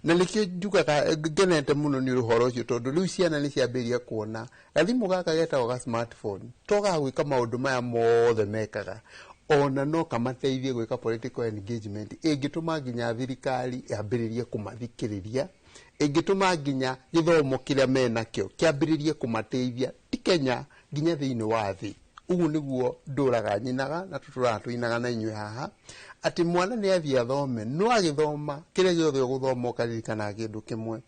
na likio njugaga genete muno ni ruhoro ucio tondu riu ciana ni ciambiria kuona gathimu gaka getagwo ga smartphone toga gwika maundu maya mothe mekaga ona no kamateithie gwika political engagement ingituma nginya thirikari yambiririe kumathikiriria ingituma nginya githomo kiria menakio kiambiririe kumateithia ti Kenya nginya thiini wa thi ugu niguo nduraga nyinaga na tuturatuinaga na inywe haha ati mwana ni athi athome no agithoma kire giothe guthoma ukaririkana kindu kimwe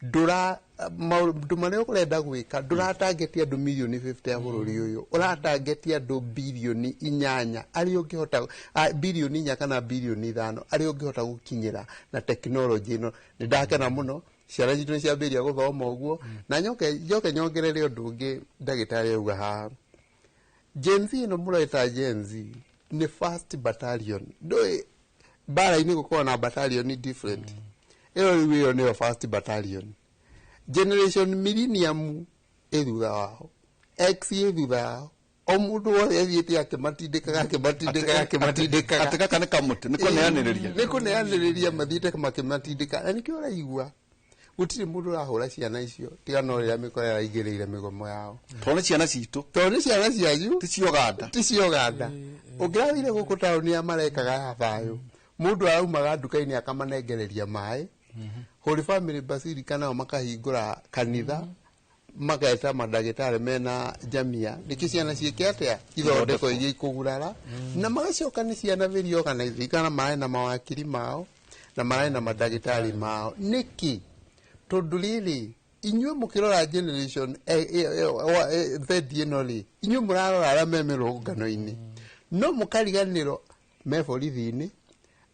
ndura maundu maria ukurenda gwika nduratargetia andu milioni 50 ya bururi uyu uratargetia andu bilioni 8 ari ungihota bilioni 4 kana bilioni 5 ari ungihota gukinyira na technology ino ni ndakena muno ciana citu ni ciambiria guthoma uguo na njoke nyongerere undu ungi ndagitari auga haha Gen Z no mureta Gen Z ni first battalion doi bara ini gukorwo na battalion different iyo ni first battalion generation millennium ethutha wao X ethutha wao o mundu wothe athiite akimatindikaga atika kana kamuti niko neaniriria mathiite makimatindika na nikio raigua gutiri mundu rahura ciana icio tiga no ria mikorera igirire migomo yao tone ciana citu tone ciana cianyu ti cioganda ungirathire guku tauni ya marekaga ya thayo mundu araumaga nduka-ini akamanengereria mai Holy Family Basilica nao makahingura kanitha mageta madagitari mena jamia niki ciana ciike atia ithondeko iria ikugurara na magacoka ni ciana very organized kana maĩ na mawakiri mao na maĩ na madagitari mao niki tondu riri inyuĩ mukirora generation thedi ĩno rĩ inyuĩ murarora arĩa me mĩrũngano-inĩ no mukariganĩrwo me borithi-inĩ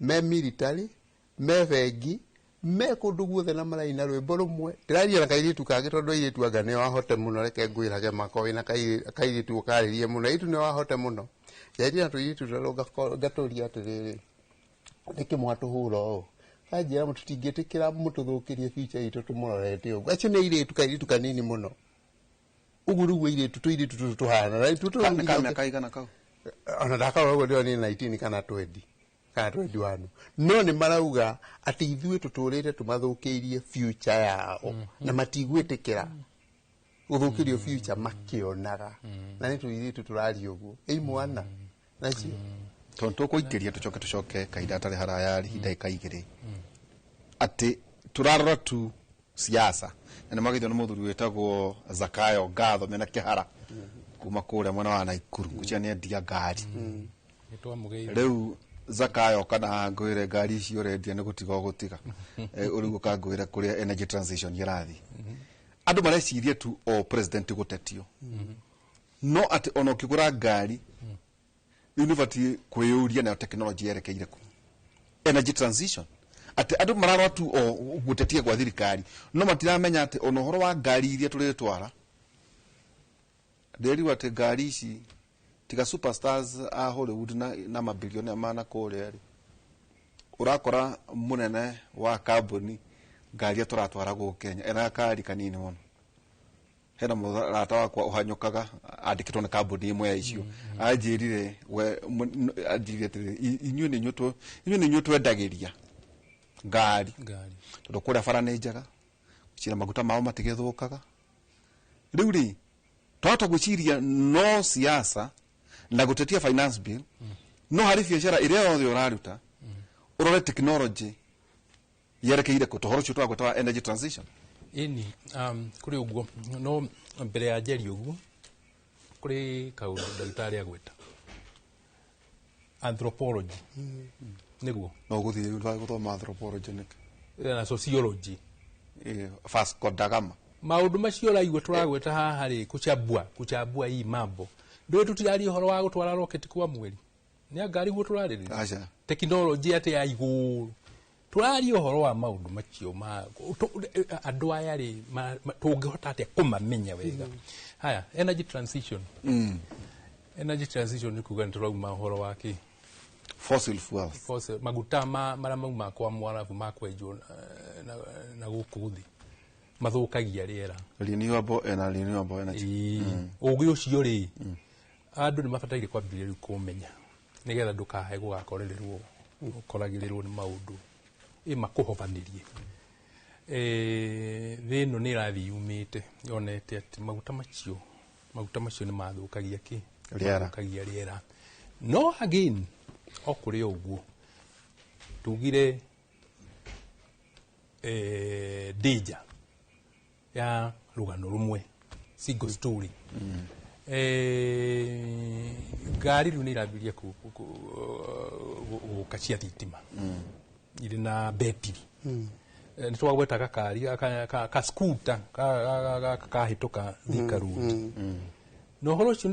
me military me bengi me kundu guothe na maraina rwimbo rumwe ndiraria na kairitu kage tondu airitu anga nio ahote muno reke ngwirage makowi na kairitu ukaririe muno itu nio ahote muno yairi na tuiritu ndaroga gaturia atiriri ndike mwatuhura o kanjira mutitingitikira mututhukirie future itu tumurorete ugu acio ni iritu kairitu kanini muno uguru iritu tuiritu tuhana na itu kana kaigana kau ona ndakara ugu ndio ni 19 kana 20 kana 21 no ni marauga ati ithuĩ tuturite tumathukiirie future yao na matigwitikira guthukirio future makionaga na ni tuiritu turari uguo mwana nacio tonto kuikiria tucoke kaida tare haraya hidai igiri ati turarora tu siasa na magithio no muthuri wetagwo Zakayo Ngatho mena kihara kuma kuria mwana wa Naikuru kucia ni ndia ngari riu Zakayo kana ngwire ngari icio rendia ni gutiga gutiga urigo ka ngwire kuria energy transition yarathi andu mareciria tu o president gutetio no ati ono kigura ngari university kwiyuria na technology yerekeire ku energy transition ati andu mararwa tu o gutetia kwa thirikari no matiramenya ati ono horo wa ngari iria turitwara nderi wate ngari ici tiga superstars a Hollywood na mabilioni mana kore urakora munene wa kambuni ngari turatwara go Kenya era kari kanini wono hena murata wakwa uhanyukaga andikitwo na kambuni imwe ya icio ajirire we ajirire inyu ni nyutwe ndagiria ngari tondu kuria bara ni njaga cira maguta mao matigithukaga riu ri twata guciria no siasa na gutetia finance bill no hari biashara iria yothe uraruta urore technology yerekeire kutohoro cyo twagweta energy transition ini kuri uguo no mbere ya njeri uguo kuri kaundu ndagitari agweta anthropology niguo no guthie guthoma anthropology na sociology Vasco da Gama maundu macio raigua turagweta haha ri kuchambua hii mambo ndio tutirari horo wa gutwara rocket kwa mweri ni ngari guo turariri acha technology ate ya iguru turari horo wa maundu macio ma andu aya ri tungihota ate kumamenya wega haya energy transition energy transition ni kuga nturauma horo wake fossil fuels maguta mara mauma kwa mwarabu makwenjwo na gukuthi mathukagia riera renewable energy ugi ucio ri andu ni mabataire kwambiriria kumenya nigetha ndukahe gugakorererwo ukoragirirwo ni maundu makuhobanirie thino ni rathi yumite yonete ati maguta macio ni mathukagia riera no again okuri uguo tugire danger ya rugano rumwe single story ngari riu ni irabiria gukachia thitima iri na betiri ni twagweta gakari ka scooter kahituka Thika Road no horo cio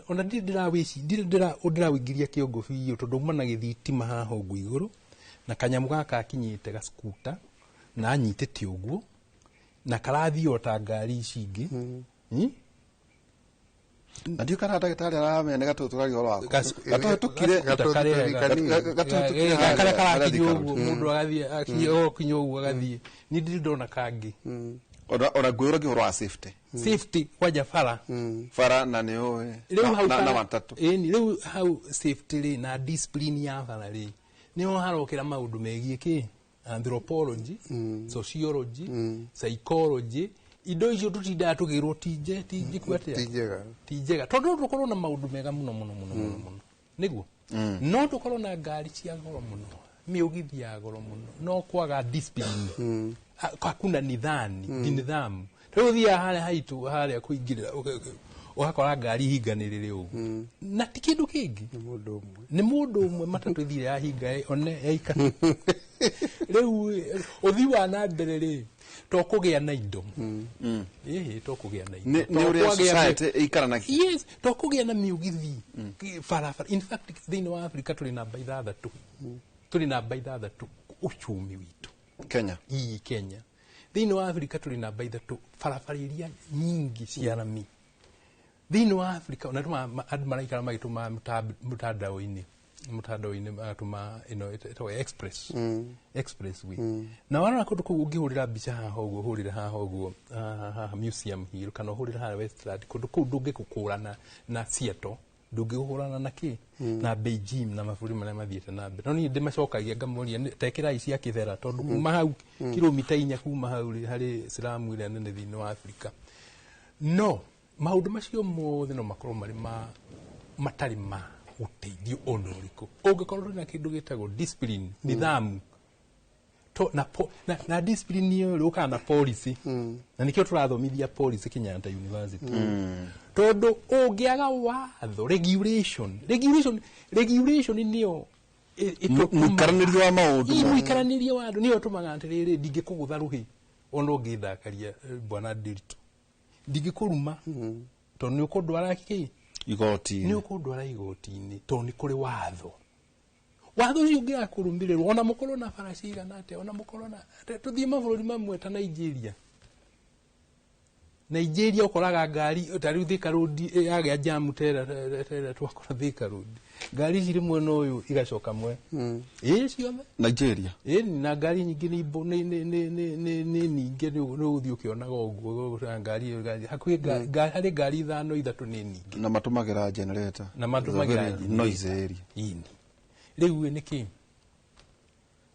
ona ndirawingiria kiongo biu tondu mana githitima haha ugu iguru na kanyamu gaka kinyite ga scooter na anyitete uguo na karathio ta ngari ici ingi na ndio kana ndagitari aramene gatuturari horo wako gatutukire kinyogu mundu agathie kinyogu agathie ni ndona kangi ora gwiro gihoro wa safety kwaja fara na neo na matatu ni riu hau safety ri na discipline ya fara ri ni ho harokira maundu megie ki anthropology, sociology, psychology, indo icio tutindaga tugirwo tije kwatia tijega tondu tukorwo na maundu mega muno niguo no tukorwo na ngari cia goro muno miugithi ya goro muno no kwaga discipline hakuna nidhamu riu thia haitu haria kuingirira wakora ngari hinganirire ugu na ti kindu kingi ni mundu umwe matatu thire ya hinga one yaika riu uthi wa na mbere ri to kugia na indo to kugia na indo ni uri society ikaranagia yes to kugia na miugithi farafara in fact thini wa Africa tuli na baitha tu uchumi witu Kenya Kenya thini wa Africa tuli na baitha tu farafara iria nyingi cia rami thini wa Africa unatuma andu maraikara magituma mutandao-ini atuma ito expressway na wana kundu kuu ungihurira mbica haha uguo hurira haha uguo Museum Hill kana hurira haha Westland kundu kuu ndungikukurana na Seattle ndungihurana na ki na Beijing na maburi maria mathiete na mbere no ni ndimacokagia ngamuria tekira ici akithera tondu kuma hau kilomita 4 kuma hau hari Islamu ile nene thini wa Africa no maundu macio mothe no makorwo mari matari uteithio onoriku ungikorwo na kindu gitagwo discipline nidhamu to na discipline yo ruka na policy na nikio turathomithia policy Kenyatta University tondu ungiaga watho regulation niyo muikaranirio wa maundu muikaranirio wa andu niyo tumaga atiriri ndingikugutha ruhi ono ngithakaria bwana Ndiritu ndingikuruma tondu ni ukundwara kiki igoti-ini ni ukundwara igoti-ini tondu ni kuri watho ucio ungiakurumbirirwo ona mukorwo na farasi igana atia ona mukorwo na tuthie mabũrũri mamwe ta Nigeria ukoraga ngari tari Thika Road yagia jam tera twakora Thika Road ngari ciri mwena uyu igacoka mwe ciothe Nigeria na ngari nyingi ni ninge ni uthi ukionaga uguo ngari hakuhi hari ngari 5-3 ni ningi na matumagira generator noise area riu niki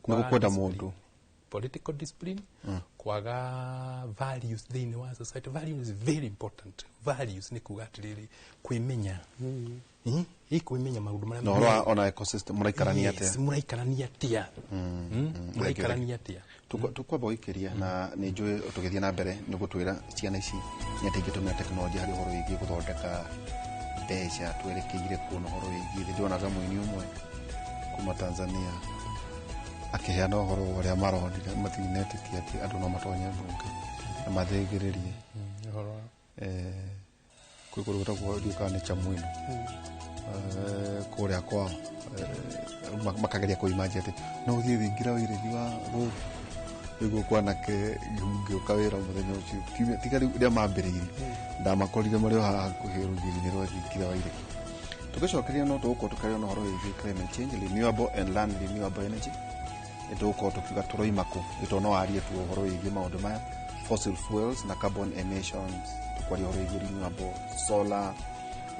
kwenda mundu political discipline kwaga values thini wa society values is very important values ni kugatiriri kwimenya kwimenya maundu maria no ona ecosystem muraikarania atia muraikarania atia tukwamba guikiria na ni njui tugithie na mbere ni gutwira ciana ici ni atingitumira teknolojia hari uhoro wigi guthondeka mbeca twerekeire kuno uhoro wigi ndionaga muini umwe kuma Tanzania akiheana uhoro uria maronire matinetikia ati andu no matonye bunge na mathigiririe uhoro kwiguru gutagwo ndiukane cha mwino kuria kwao makageria kuimagine ati no uthie thingira wirithi wa gu iguo kwanake ngiukawira muthenya ucio tigari ria mambiririe ndamakorire mario hakuhi rugiri-ini rwa thingira wa iriki tugicokeria no tugukorwo tukaria no horo wigi climate change renewable and land renewable energy etugukorwo tukiuga turoimaku itono warie tu horo wigi maundu maya fossil fuels na carbon emissions tukwaria horo wigi renewable solar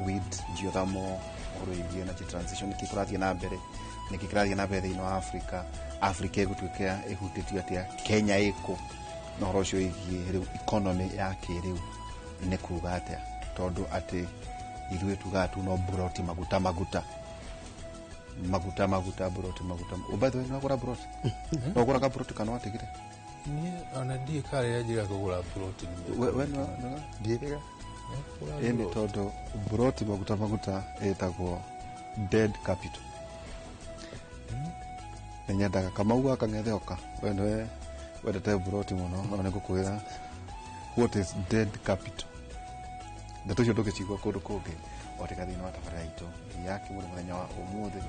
wind geothermal horo wigi energy transition kikurathie na mbere nikikirathie na mbere thĩinĩ wa Africa igutwika ihutitio atia Kenya iko na horo ucio wigi riu economy ya kiriu ni kuga atia tondu ati ithuĩ tugatu no buroti maguta buroti ubetho no gura buroti no gura ka buroti kana watigire ni ona die kare yajiga kugura buroti we no ndiega ende todo buroti maguta etagwo dead capital nenyaga kama uga kangetheoka wendete buroti muno ona ngukwira what is dead capital ndeto cio ndugicigua kundu kungi oteka thĩinĩ wa tabarĩra itũ ya Kimũrũ mũthenya wa ũmũthĩ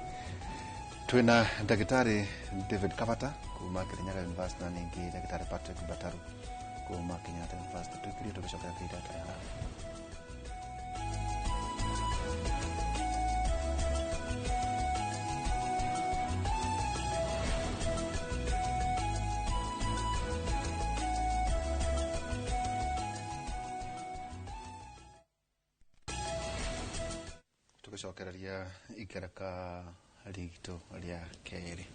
twĩna ndagĩtarĩ David Kabata kuma Kirinyaga University na ningĩ ndagĩtarĩ Patrick Bataru kuma Kenyatta University tũkirie tũgĩcokera kĩrĩa tũrĩa tugicokereria ikereka rigito ria keri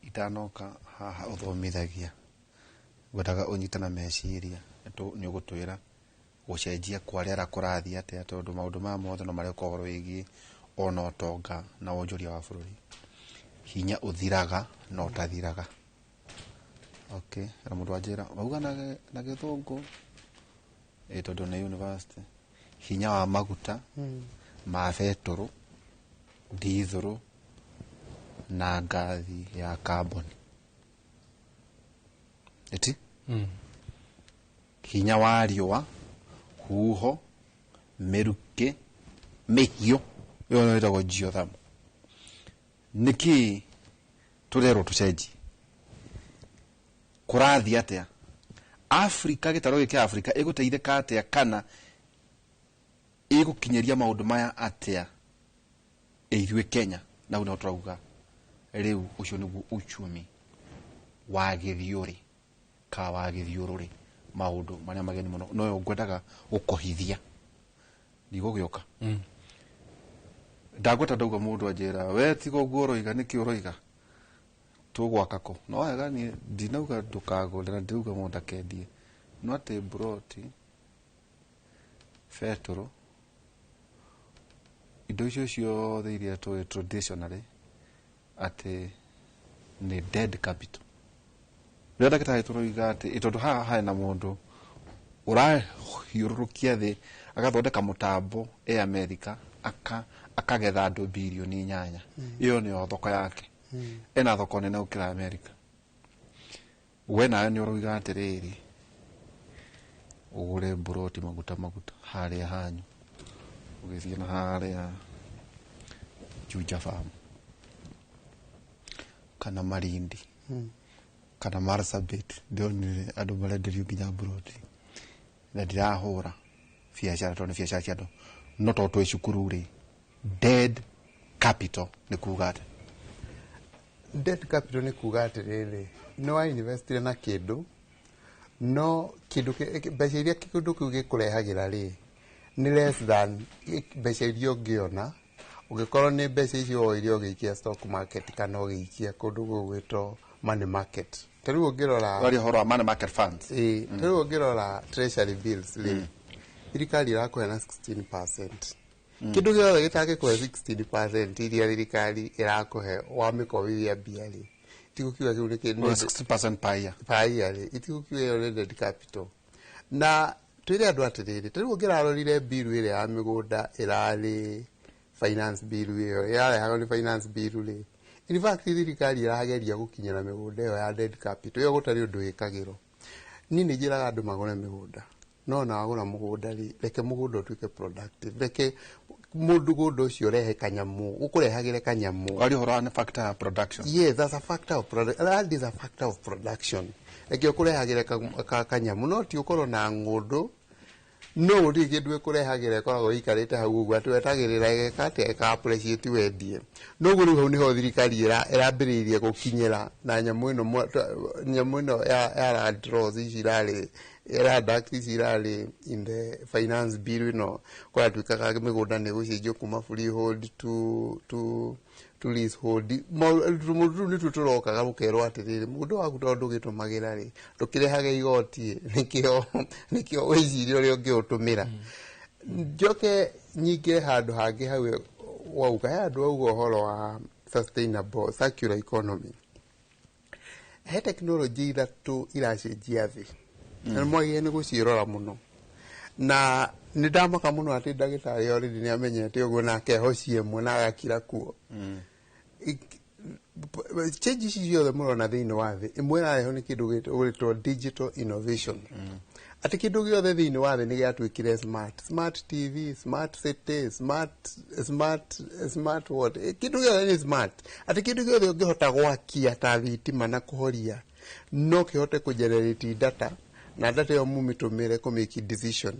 itanoka haha uthomithagia wendaga unyitana meciria ni ugutwira gucenjia kwa riera kurathia atia tondu maundu ma mothe no mareka uhoro wigi ona utonga na wonjoria wa bururi hinya uthiraga no tathiraga. Okay, na mundu ajira auga na githungu tondu na university hinya wa maguta ma beturu dithuru na ngathi ya carbon eti hinya wa riua huho meruke mehio yo no itago geothermal niki turero tucenji kurathi atia Afrika gitaro giki Afrika iguteithika atia kana igukinyeria maundu maya atia eithwe Kenya na una turauga riu ucio niguo uchumi wa githiuri ka wa githiururi maundu maria mageni muno no ngwendaga gukohithia ndigugioka ndagweta ndauga mundu ajira we tigo guoroiga niki uroiga tugwakako no wega ni ndinauga ndukagule na ndiuga mundu akendie no ate broti fetoro indo icio ciothe iria tũĩ traditionally ati ni dead capital rĩrĩa ndagĩtarĩ tũroiga atĩ tondu haha na mũndũ ũrahiũrũrũkia thĩ agathondeka mũtambo America akagetha andũ bilioni 8 iyo nĩyo thoko yake ena thoko nene gũkĩra America we nawe nĩ ũroiga atĩrĩrĩ ũgũre buroti maguta harĩa hanyu ugithie na harĩa Juja farm kana Malindi kana Marsabit ndoni andu marenderio nginya buroti na ndirahura biacara tondu biacara cia andu no to twi cukuru ri dead capital ni kuga ati dead capital ni kuga ati riri no wa invest na kindu no kindu mbeca iria kindu kiu gikurehagira ri ni less than mbeca iria ungiona ugikorwo ni mbeca icio iria ugiikia stock market kana ugiikia kundu gugwitwo money market. Tariu ngirora wari horo money market funds tariu ngirora treasury bills thirikari irakuhe na 16%. Kindu giothe gitangikuhe 16% iria thirikari irakuhe wamikowithia mbia ri tigukiuga kiu ni 60% per year itigukiuga iyo ni dead capital na twire andu atiriri tariu ngirarorire bill ire ya migunda irari finance bill iyo yarehagwo ni finance bill ri in fact thirikari irageria gukinyira migunda iyo ya dead capital iyo gutari undu wikagiro ni njiraga andu magure migunda no na wagura mugunda ri reke mugunda utuike productive reke mundu ucio rehe kanyamu ukurehagire kanyamu ari horo an factor of production. Yes, that's a factor of production. That is a factor of production. Eke ukurehagire kanyamu no ti ukoro na ngundu no ri kindu kurehagire koragwo ikarite hau uguo atwetagirira igekate ka appreciate wendie no guru hau niho thirikari irambiririe gukinyira na nyamu ino ya draws icirari era daktari cirari in the finance bill no kwa twikaga migunda ne gucenjio kuma freehold to leasehold mudu ni tuturokaga gukerwo atiriri mudu waku tondu gitumagira ri tukirehage igoti nikio wicirio ri ungiutumira njoke nyinge handu hangi hau wauga handu auga horo wa sustainable circular economy he technology ithatu iracenjia thi na mwagie ni gucirora muno na ni ndamaka muno ati ndagitari already ni amenyete uguo nake hocie mwe na agakira kuo change ciothe murona thiini wa thi imwe nayo ni kindu gitwo digital innovation ati kindu giothe thiini wa thi ni giatwikire smart TV, smart city, smart what kindu giothe ni smart ati kindu giothe ungihota gwakia ta thitima na kuhoria no kihote kugenerate data na data yo mumitumire ku make decision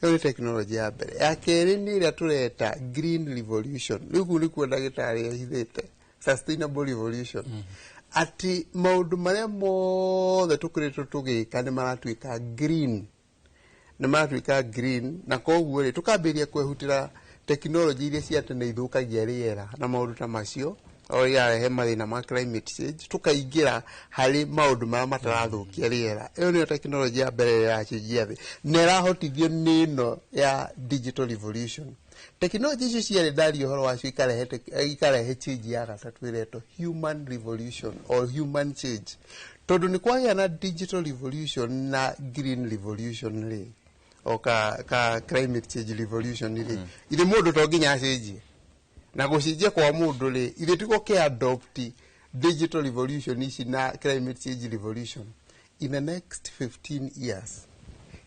iyo ni technology ya mbere ya keri ni ria tureta green revolution riu ni kwenda gitari ahithite sustainable revolution ati maundu maria mothe tukuritwo tugika ni maratwika green na koguo ri tukambiria kwehutira technology iria cia tene ithukagia riera na maundu ta macio o yarehe mathina ma climate change tukaingira hari maundu mara matarathukia riera. Iyo niyo teknolojia ya mbere ya cenjia thi na irahotithio nino ya digital revolution. Teknolojia icio ciarĩ ndari ũhoro wacio ikarehe change ya gatatũ ĩretwo human revolution or human change. Tondu nĩ kwagĩa na digital revolution na green revolution rĩ o ka climate change revolution rĩ ithe mũndũ to nginya acenjie na gũcenjia kwa mũndũ rĩ ithe tiko ke adopt digital revolution ici na climate change revolution in the next 15 years.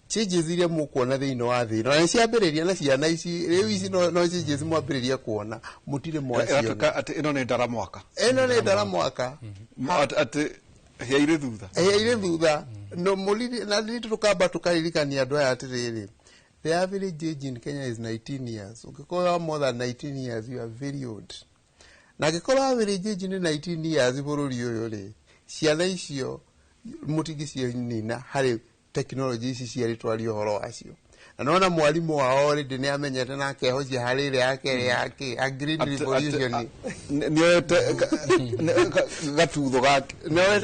Changes iria mukuona thiini wa thĩ no ciambĩrĩria na ciana ici rĩu ici no changes mwambĩrĩria kuona mutire mwacio ati ino ni ndara mwaka ati heire thutha no muliri na tukamba tukaririkania andu aya atiriri. The average age in Kenya is 19 years. Ukikora more than 19 years you are very old. Na gikora average age ni 19 years bururi uyu ri ciana icio mutigicio nina hari technology ici ciaritwario horo wacio. Na naona mwalimu wao already ni amenyete na kehocia harire yake a green revolution niwete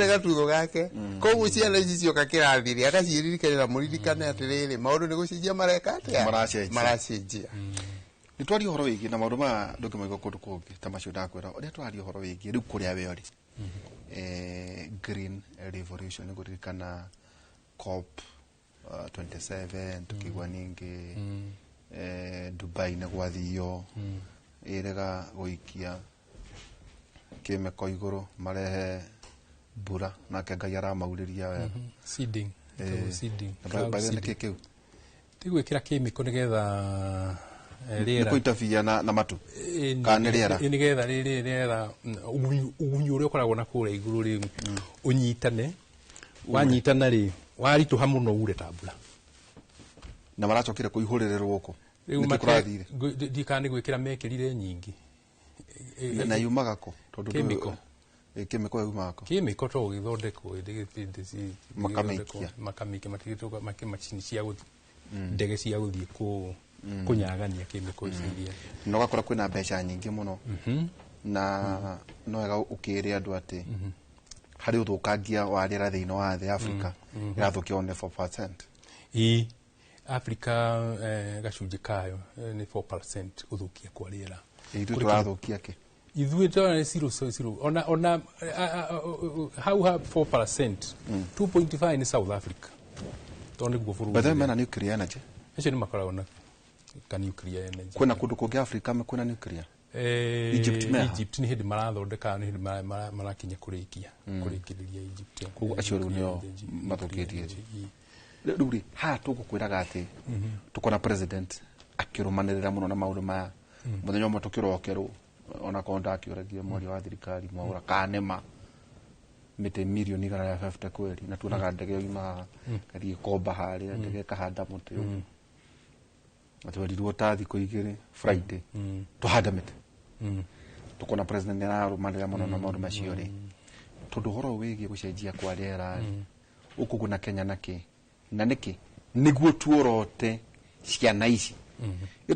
gatutho gake koguo ciana ici cioka kirathiri akaciririkana muririkane atiriri maundu ni gucenjia mareka atia maracenjia. Ni twari horo wigi na maundu ma nduke maigo kundu kungi ta macio ndakwira uria twari horo wigi riu kuria we ori green revolution nguririkana COP 27 tukigwa ningi Dubai na gwathio irega guikia kimeko iguru marehe mbura na kengai aramauriria wega seeding baada kekeu tigwikira kimeko nigetha riera kuitafia na matu kana riera nigetha riera ugunyu uria ukoragwo na kure iguru ri unyitane wanyitana ri warituha muno ure tabula na maracokire kuihurererwo guko nikurathire dikani gwikira mekirire nyingi na yumaga ko tondu kimiko yumaga ko kimiko to githondekwo makamikia matigituka makimachini cia guthi ndege cia guthi kunyagania kimiko iria no gakora kwina mbeca nyingi muno na no wega ukire andu ati hari uthukangia wa riera thiini wa thĩ Africa irathukio ni 4%. Africa gacunjĩ kayo ni 4% uthukia kwa riera. Ithu turathukia ki? Ithu twana 0 ona how 4%. 2.5 ni South Africa. Tone guo buru. But then mena nuclear energy. Echo ni makara ona ka nuclear energy. Kuna kundu kungi Africa kuna nuclear. Egypt ni hindi marathondeka ni hindi marakinya kurikia Egypt kuko acio riu nio mathukitie ruri ha tugukwiraga ati tukona president akirumanirira muno na maundu ma muthenya umwe tukirokerwo ona konda akiuragia mwari wa thirikari mwaura kanema mite milioni 150 kweli na tunaga ndege yuma kari komba hari ndege kahanda muti atwarirwo tathi kuigire Friday tuhanda mite tukona president ararumanira muno na maundu macio ri tondu horo wigie gucenjia kwa riera ukuguna Kenya naki na niki niguo tuorote ciana ici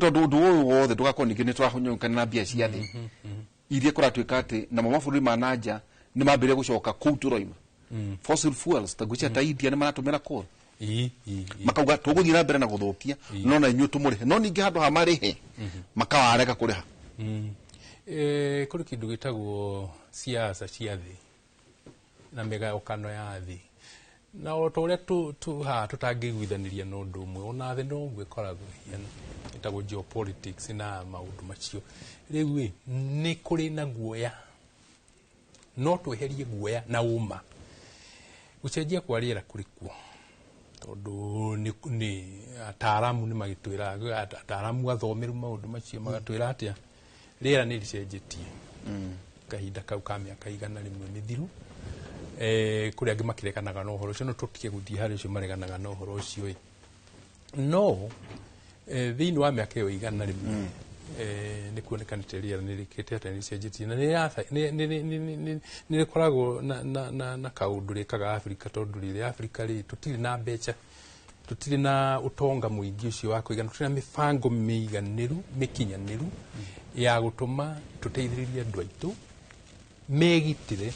tondu ndu uyu wothe tugakonike ni twahonyokana na bia cia thi iria kuratuika ati na mabũrũri ma nanja ni mambire gucoka kuu turoima fossil fuels tagucia ta India ni maratumira coal makauga tuguthii na mbere na guthukia no na inyu tumurihe no ningi handu ha marihe makawareka kuriha kuri kindu gitagwo siasa cia thi na megayukano ya thi na otoria tutangiguithaniria no ndu umwe ona thi no gwikoragwo itagwo geopolitics na maundu macio riu ni kuri na guoya no tweherie guoya na uma gucenjia kwa riera kurikuo tondu ni ataaramu ni magitwira ataaramu athomeru maundu macio magatwira atia riera ni ricenjetie kahinda kau ka miaka igana rimwe mithiru kuri angi makirekanaga no horo ucio no tutike guthii hari ucio mareganaga no horo ucio no thiini wa miaka iyo igana rimwe ni kuonekanite riera ni rikite ati ni ricenjetie na ni rikoragwo na kaundu rikaga Africa tondu riri Africa ri tutiri na mbeca tutiri na utonga muingi ucio wa kuigana tutiri na mibango miiganiru mikinyaniru ya gutuma tuteithiririe andu aitu megitire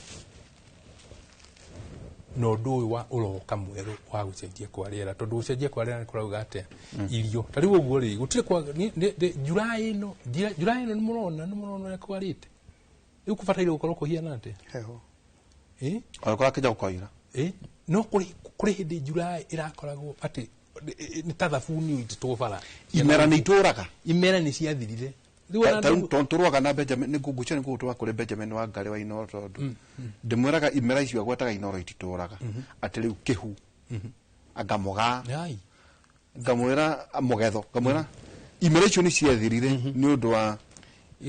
no ndu wa uroka mweru wa gucenjia kwa riera tondu gucenjia kwa riera ni kurauga atia irio tari uguo ri gutire kwa Julai no ni murona kwarite riu kubataire gukorwo kuhiana atia heho Kwa kija ukoira no kuri hindi Julai irakoragwo ati ni ta thabuni itutubara imera ni ituraga imera ni ciathirire tonturwaga na Benjamin ni ngugucio ni gutwa kuri Benjamin wa ngare wa Inoro tondu ndimwiraga imera icio agwetaga Inoro itituraga ati riu kihu agamoga ngamwira mugetho ngamwira imera icio ni ciathirire ni undu wa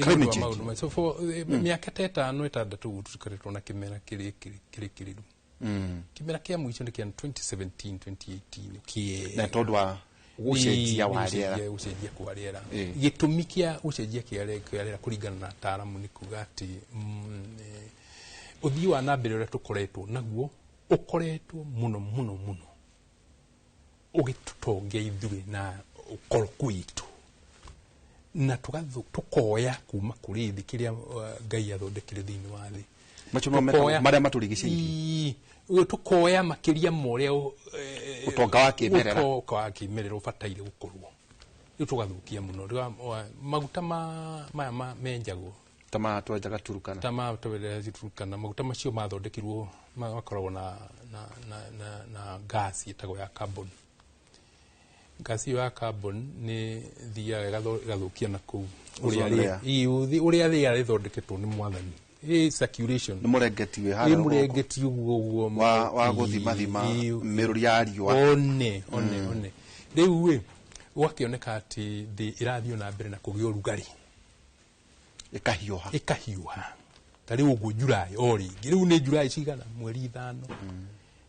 climate change. So for miaka 5 6 tukoretwo na kimera kiriru kimera kia mwicho ni kia 2017 2018 kie na tondu wa ucenjia wa riera gitumi kia ucenjia kia riera kuringana na ataaramu ni kuga ati uthii wa nambere uria tukoretwo naguo ukoretwo muno ugitutongia ithuĩ na ukoro kwitu na tukoya kuma kuri thi kiria Ngai athondekire thiini wa thi machuno maria maturigicĩirie tukoya makiria moria utonga wa kimerera ubataire gukorwo riu tugathukia muno maguta maya menjagwo tama twajaga Turukana maguta macio mathondekirwo makoragwo na gas itagwo ya carbon. Gasi ya carbon ni thia gathukia na ku uria riera rithondeketwo ni mwathani circulation ni murengeti we hara murengeti uguo wa guthima miruri ya riua one riu we wakioneka ati thi irathio na mbere na kugia urugari ikahiuha tari uguo Julai ori riu ni Julai cigana mweri 5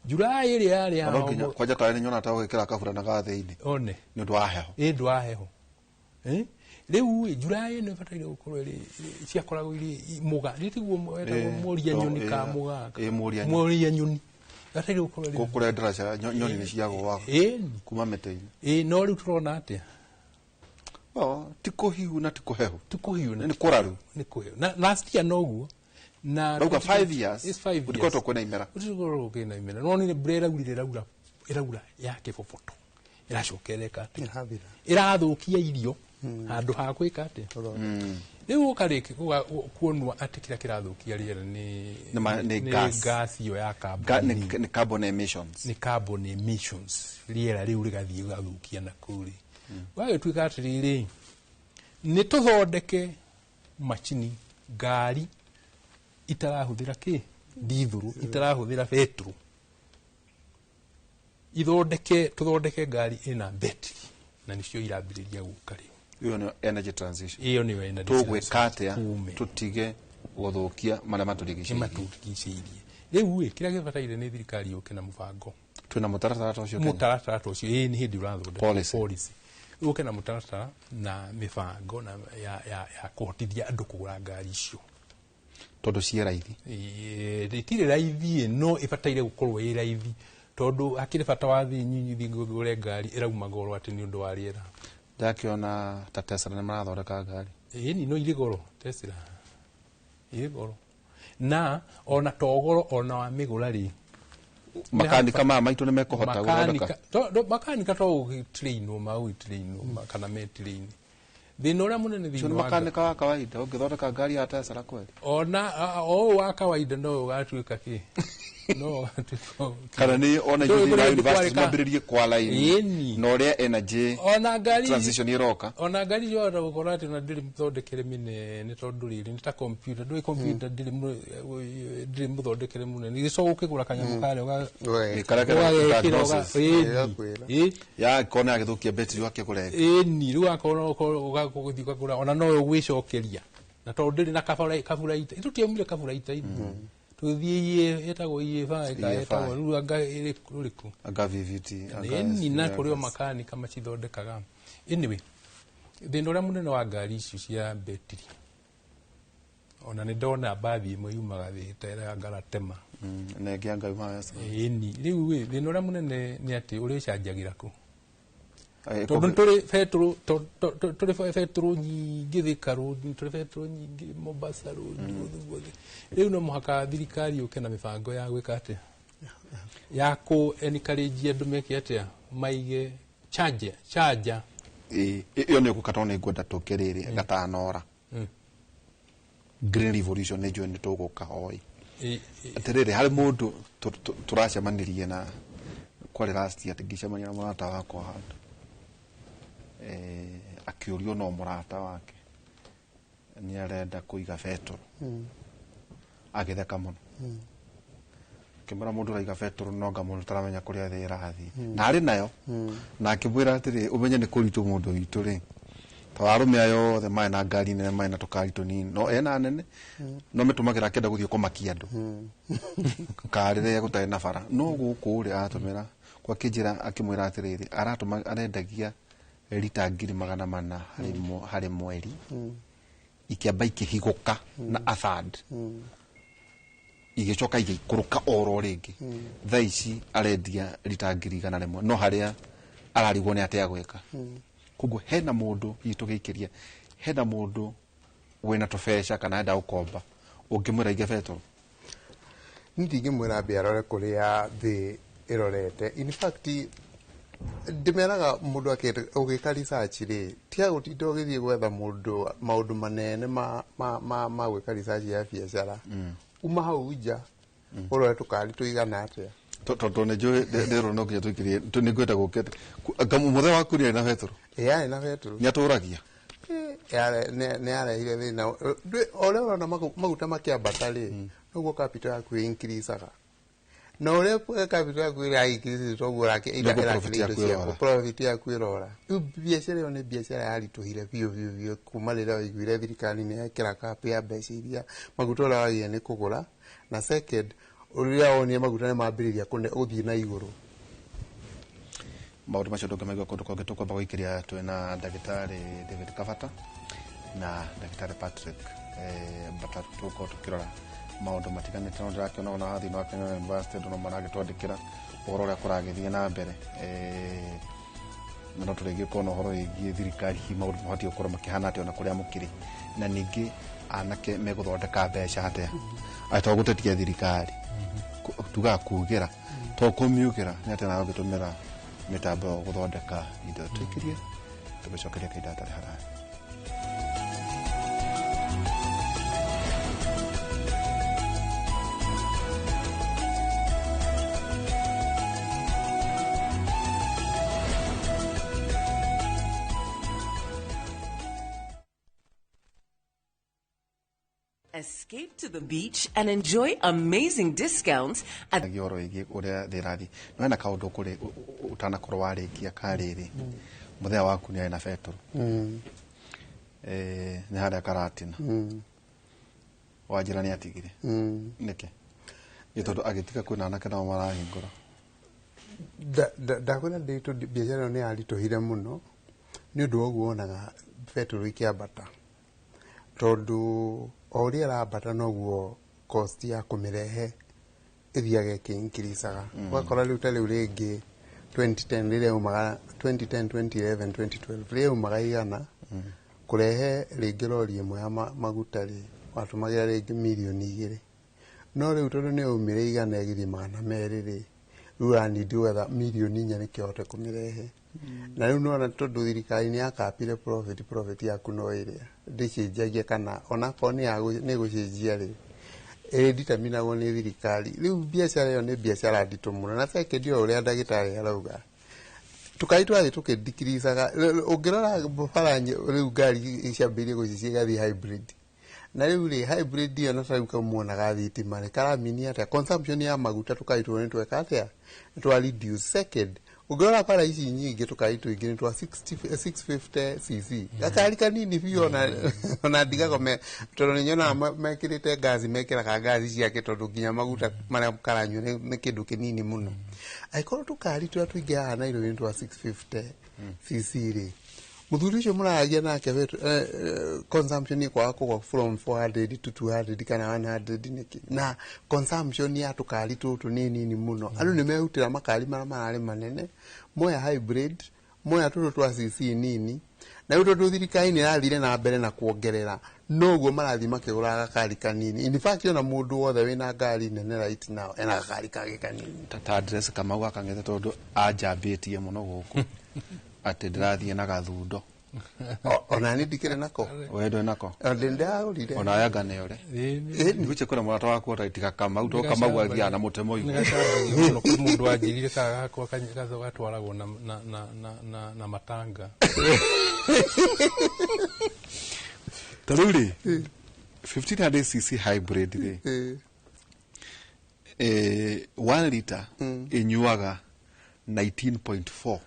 Julai iri yari ya kwaja kare nyona ta gwikira kabura na gatheini one ni ndu wa heho riu Julai no bataire gukorwo iri ciakoragwo iri muga ritiguo etagwo moria nyoni ka muga moria nyoni bataire gukorwo iri gukure ndaraca nyoni ni ciagwa kuma mete-ini no riu turona atia tikuhiu na tikuhehu ni kuraru na stia noguo na Ruka 5 years utikoto kwena imera no ni brera iraura yake fofoto iracokereka irathukia irio handu ha gwika ati riu ukariki kuonwa ati kira kirathukia riera ni gas iyo ya carbon emissions riera riu rigathie gathukia na kuri wayo twika atiriri ni tuthondeke machini ngari itarahuthira dithuru itarahuthira petro tuthondeke ngari ina betri na nicio irambiriria guka riu iyo ni energy transition iyo ni energy tugwikatia tutige guthukia maria maturigicĩirie riu kira gibataire ni thirikari yuke na mubango twina mutaratara ucio ni hindi urathondeka policy yuke na mutaratara na mibango na ya kuhotithia andu kugura ngari icio tondu cie raithi ritire raithi no ibataire gukorwo ĩ raithi tondu akiri bata wa thi nyinyi ngure ngari irauma goro ati ni undu wa riera ndakiona ta Tesla ni marathondeka ngari ni no irigoro Tesla irigoro na ona togoro ona wa migura ri makanika maitu ni mekuhota guthondeka makanika to train mau kana metrain thina uria munene thina wa makanika wa kawaida ungithondeka ngari ya Tesla kweli ona wa kawaida no ugatuika ki no kana ni ona university mambiririe kwa line no ria energy ona ngari transition iroka ona ngari yora gukora ati na ndiri muthondekere mine ni tondu riri ni ta computer ndui computer ndiri muthondekere mune ni so ukigura kanyamu kale ya kona agithukia betri wake kurega ni ru akona ugakuthi kugura ona no ugwicokeria na tondu ndiri na kaburaita itutiamire kaburaita tuthie etagwo ifa etagwo ruanga iriku VVT ni na kurio makani kama cithondekaga anyway thina uria munene wa ngari icio cia betri ona ni ndona bathi imwe yumaga thita ira ngaratema na ngianga yuma ni riu thina uria munene ni ati uri canjagira ku tondu turi fetro nyingi Thika Road, turi fetro nyingi Mombasa Road, riu no muhaka thirikari uke na mibango ya gwika atia ya ku encourage andu meke atia maige charger iyo ni gukatone ngwenda tukiriri gatanora Green Revolution ne jo ni tuguka hoi atiriri hari mundu turacemanirie na kwari last year tigicemania na murata wakwa handu akiurio no murata wake ni arenda kuiga betoro agitheka muno kimara mundu raiga betoro no ngamundu taramenya kuria thi irathi na ari nayo na akibwira atiri umenye ni kuritu mundu witu ri tawarume ayo the mai na ngari nene mai na tukari tunini no ena nene no mitumagira kenda guthio kumakia andu karire gutari na bara no guku ri atumira kwa kijira akimwira atiriri aratuma arendagia lita 400 hari mweri ikiamba ikihiguka na athad igicoka igikuruka oro ringi thaici arendia lita 100 no haria ararigwo ni atia gweka kugu hena mundu yitugikiria hena mundu wena tofesha kana enda ukomba ungimwira ige betoro ndingimwira biarore kuria thi irorete in fact ndimeraga mundu akete ugika research ri tia gutindo githie gwetha mundu maundu manene ma gwika research ya biashara uma hau nja urore tukari tuigana atia tondu ne jo ndero no kinya tukirie ni gweta gukete muthe waku ni na betoro na betoro nyaturagia ne arehire thina ore ona maguta makiambata ri noguo capital yaku increasaga na ore capital yaku increase toguo rake ila profit yaku irora biashara yo ne biashara yarituhire bio kuma rira waiguire thirikari ni yakira kapi ya mbeca iria maguta ora wagia ni kugura na second uria onie maguta ne mambiriria kune uthii na iguru maundu macio ndungamaigua kundu kwangi tukwamba guikiria twina ndagitari David Kavata na ndagitari Patrick batatu tuko tukirora maundu matiganite no ndirakiona ona hathi no Kenya University ndono maragitwandikira uhoro uria kuragithie na mbere no turegi kono uhoro igi thirikari hi maundu mahati ukora makihana ati ona kuria mukiri na ningi anake meguthondeka mbeca atia ato gutetia thirikari tugakugira to kumiugira ni ati na gutumira mitambo guthondeka indo twikirie tugicokeria kaida tari harari Escape to the beach and enjoy amazing discounts at Gioro igi uria thirathi no na kaundu kuri utana kurwarikia kariri muthea waku ni na betoro ni haria karatina wajira ni atigire nike itondo agitika kwina anake na marahingura ndakwira ndito biashara ni arituhire muno ni undu oguo onaga betoro ikiambata tondu oria rabata noguo cost ya kumirehe ithiage kiinkirisaga wakora riu ta riu ringi 2010 riria umaga 2010 2011 2012 riria umaga igana kurehe ringi lori imwe ya maguta ri watumagira ringi milioni 2 no riu tondu ni umire igana igithii 200 ri riu anidi wetha milioni 4 nikihote kumirehe na riu nona tondu thirikari ni yakapire profit yaku no iria ndicenjagia kana ona koni yagu ni gucenjia ri determinagwo ni thirikari riu biashara yo ni biashara ndito muno na second yo uria ndagitari arauga tukaitwa tukidikirisaga ungirora baranye riu ngari iciambirie gucicie gathi hybrid na riu ri hybrid yo na tauka muona gathi timare karamini ata consumption ya maguta tukaitwa ni tweka atia twa reduce second ugora para ici nyingi tukaitu ingine twa 650 cc akari kanini biyo na ndiga kome tono nyona mekirite gazi mekira ka gazi ciake tondu nginya maguta maria karanyu ni kindu kinini muno aikoro tukari twa tuiga na iro ni twa 650 cc ri muthuri ucio muragia nake consumption kwa from 400 to 200 kana 100 niki na consumption ya tukari tutu nini muno andu ni mehutira makari marari manene moya hybrid moya tuto twa CC nini na uto tuthirikari ni rathire na mbere na kuongerera noguo marathi makigura gakari kanini. In fact ona mundu wothe wina ngari nene right now ena gakari kage kanini. Tata address kama gwakangete tondu ajambitie muno guku ati ndirathie na gathundo ona ni dikire nako wendo nako ndenda urire ona yaga ne ore ni guche kuna mwana wako utatika kama uto kama gwathia na mutemo igu no mundu ajirire kaga kwa kanyigazo gatwaragwo na matanga taruri 1500cc hybrid ri 1 liter inyuaga 19.4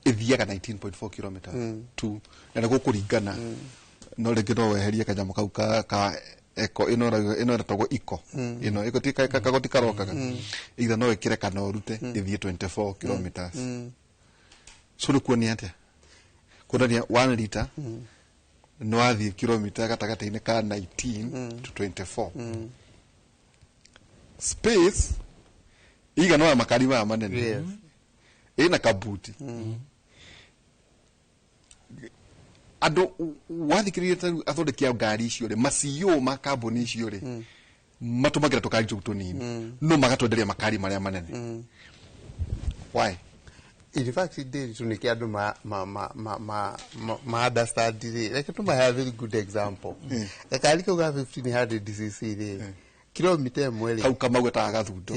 ithiaga 19.4 kilometers tu na gukuringana no rege no weherie kanyamu kau ka eko ino togo iko ino iko tika kagoti karokaga either no ikire kana urute ithie 24 kilometers so ni kuonia atia kuonia 1 liter no athie kilometer gatagata-ini ka 19 to 24 space iga no makari ma manene ina kabuti ando wathikiririe taru athondekia ngari icio ri macio ma kambuni icio ri matumagira tukari tunini no magatwenderia makari maria manene why in fact they tuniki andu ma understand ri like to have a very good example ekari ko ga 1500cc ri kilomita mwele hau kama gweta gathundo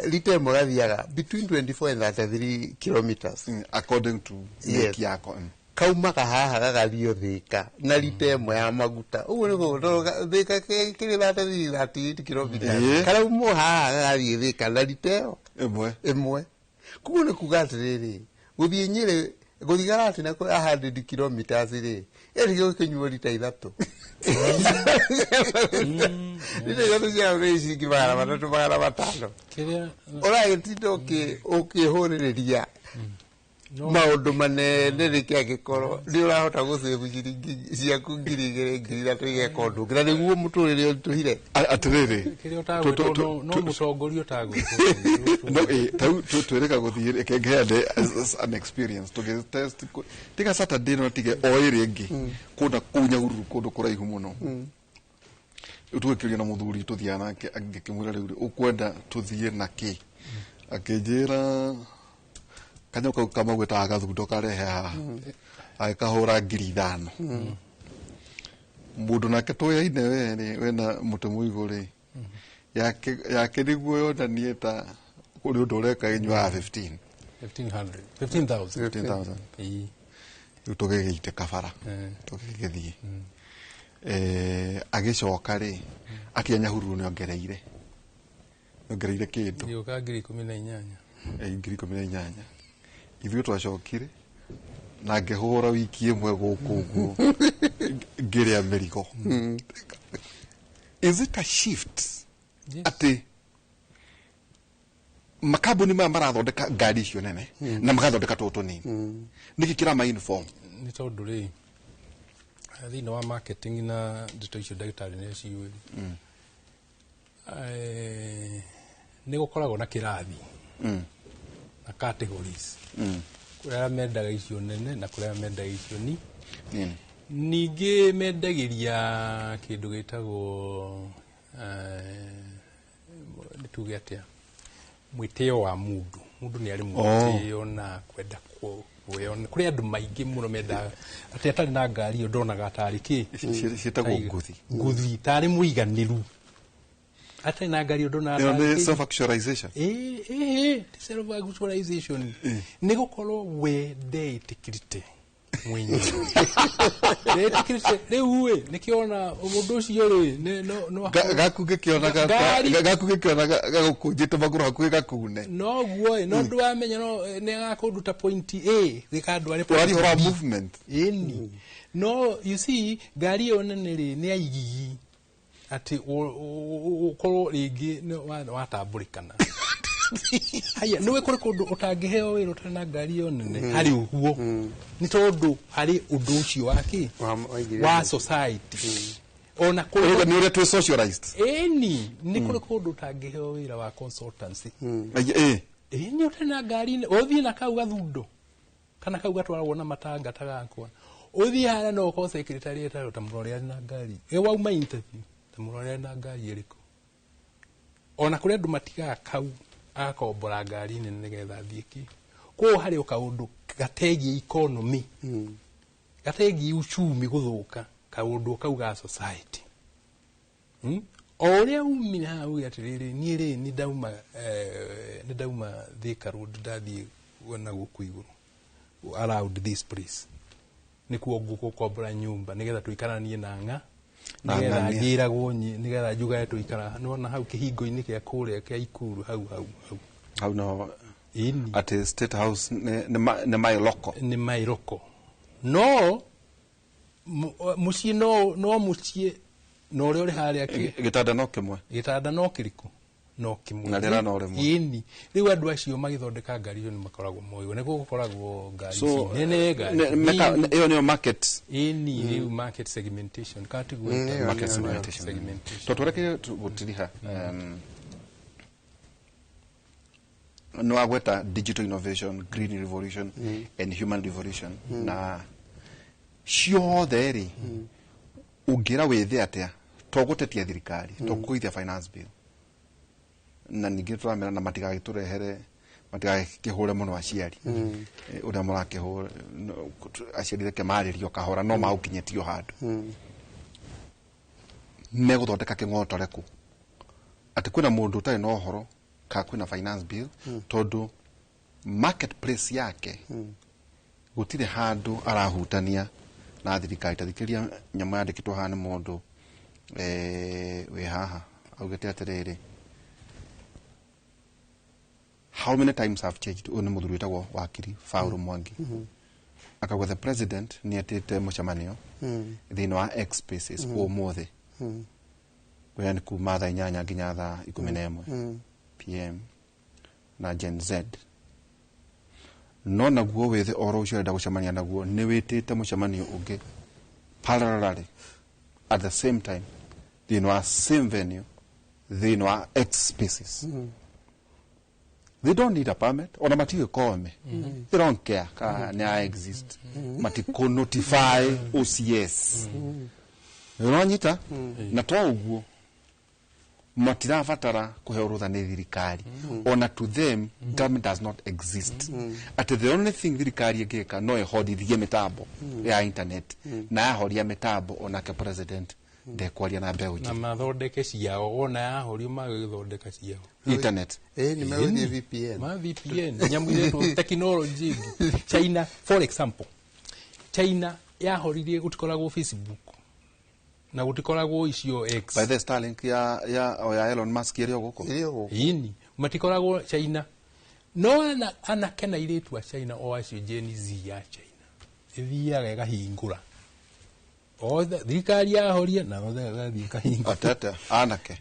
liter morathiaga between 24 and 33 kilometers according to neki yako kaumaga haha gagathio thika na liter mwe ya maguta uguo ni go thika kiri 38 kilometers kala umo haha gagathio thika na liter imwe kuguo ni kuga atiriri guthie Nyeri guthigara ati na 100 kilometers ri erigio kinyuo liter 3 ndio yote ya resi kibara matatu bara matano ora yetindo ukihuriria maundu manene rikia gikoro ni urahota gucebu ciringi ciaku ngiri igeka undu ngira niguo muturire utuhire atiriri no mutongorio tago no twireka guthie ekengehande an experience to test tika Saturday no tige oiri ingi kuna kunya guru kundu kuraihu muno utukiria na muthuri tuthia nake angikimwira riu ukwenda tuthie na ki akijira kanyoka kama gweta gathundo karehe haha akahura 5,000 mundu nake twaine wene wena mutemu iguri yake niguo yonanie ta kuri undu ureka inywa 15,000 utogegite kabara tugegithie agicoka ri akianya huru ni ongereire kindu ndio ka 18 18 ithuĩ twacokire na ngĩhũra wiki ĩmwe gũkũ ũguo ngĩrĩa mĩrigo. Is it a shift? Yes. Ati makambuni maya marathondeka ngari icio nene na magathondeka tũtũ nini nĩkĩ kĩrama uniform nĩ tondũ rĩ thĩinĩ wa marketing na ndeto icio ndagĩtarĩ nĩ ciũĩ nĩ gũkoragwo na kĩrathi na categories kũrĩa mendaga icio nene na kũrĩa mendaga icio nini ningĩ mendagĩria kĩndũ gĩtagwo nĩ tuge atĩa mwĩtĩo wa mũndũ nĩ arĩ mwĩtĩo na kwenda kuoyona kũrĩ andũ maingĩ mũno mendaga atĩ atarĩ na ngari ĩyo ndonaga tarĩ kĩ ciĩtagwo nguthi tarĩ mũiganĩru atarĩ na ngari ĩyo ndonaga tarĩ self actualization self actualization nĩ gũkorwo we ndeĩtĩkĩrĩte mwenyewe ndeĩtĩkĩrĩte rĩu nĩkĩona mũndũ ũcio rĩ gaku gĩkĩona gagũkũnjĩte magũrũ hakuhĩ gakune noguo no ndwamenya no nĩ gakũnduta point A gĩkandware point B movement no you see ngari ĩyo nene rĩ nĩ aigigi atĩ ũkorwo rĩngĩ watambũrĩkana haya nĩwe kũrĩ kũndũ ũtangĩheo wĩra ũtarĩ na ngari ĩyo nene harĩ ũguo nĩ tondũ harĩ ũndũ ũcio wa society ona kũrĩ nĩ ũrĩa twĩ socialized nĩ kũrĩ kũndũ ũtangĩheo wĩra wa consultancy Ni utena ngari othie na kau gathundo kana kau gatwaragwo na matanga tagakwa othie hara no ko secretary ta tamurore na ngari wauma interview tamurore na ngari iriko ona kuri andu matiga kau akombora ngari nene nigetha thieki ko hari ukaundu gategi economy gategi uchumi guthuka kaundu kau ga society oria umina hau atiriri ni dauma Thika Road ndathie wona guku iguru around this place nikuo gukombora nyumba nigetha tuikaranie na nga nigetha njiragwo nigetha njuga tuikara nona hau kihingo-ini kia kuria kia Ikuru hau no at State House ne mai loko no mucie no mucie no uri uri haria gitanda no kiriku no kimwe na rera no remwe ini riu andu acio magithondeka ngari ni makoragwo moyo niguo gukoragwo ngari nene ngari iyo ni market ini riu market segmentation category market segmentation to tureke gutiriha no agweta digital innovation, green revolution and human revolution na ciothe ri ungira withe atia togutetia thirikari tokuithia finance bill na ningi turamera na matigagiturehere matigakihure muno aciari uria murakihura aciari reke maririo kahora no maukinyetio handu meguthondeka kingotoreku ati kwina mundu utari no horo ka kwina finance bill tondu marketplace yake gutire handu arahutania na thirikari tathikiria nyamu yandikitwo hana mundu we haha augete atiriri how many times have changed one muthuri witagwo wakiri Fauru Mwangi akagwa the president ni atete mucemanio thini wa X spaces umuthi we ni kuma thaa 8 nginya thaa 11 PM na Gen Z no naguo withe oro ucio enda gucemania naguo ni witite mucemanio ungi parallelly at the same time thini wa same venue thini wa X spaces they don't need a permit ona matiwe kome they don't care ka ne exist matiko notify OCS uranyita na to uguo matirafatara kuhe urutha ni thirikari ona to them government does not exist at the only thing thirikari igeka no ihodithie mitambo ya internet na ahoria mitambo ona ke president de kwaria na mbeu na mathondeke ciao ona yahorio magithondeka ciao internet ni mawithie VPN nyamu ile technology China for example China yahoririe gutikoragwo Facebook na gutikoragwo icio X by the Starlink ya Elon Musk irio guko ini matikoragwo China no ana kena iretu a China o acio Gen Z ya China ithiaga igahingura o thirikari yahoria na gathie kahingura atata anake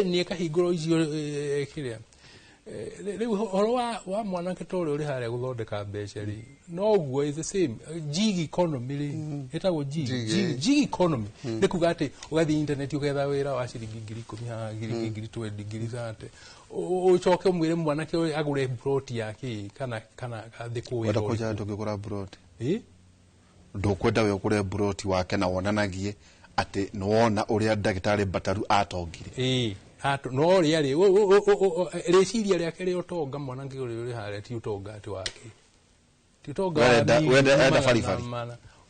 ni kahingura icio kiria riu horo wa mwanake tore uri haria guthondeka mbeca ri no guo is the same gig economy ri etagwo gig economy ni kuga ati ugathi internet ugetha wira wa ciringi 10,000 20,000 ucoke mwire mwanake uri agure plot yake kana gathi kuwira wenda kugura plot ndukwenda we ukure plot wake na wonanagie ati nuona uria ndagitari Bataru atongire no riari reciria riake ri utonga mwanangi uri haria ti utonga ati wake ti utonga wenda farifari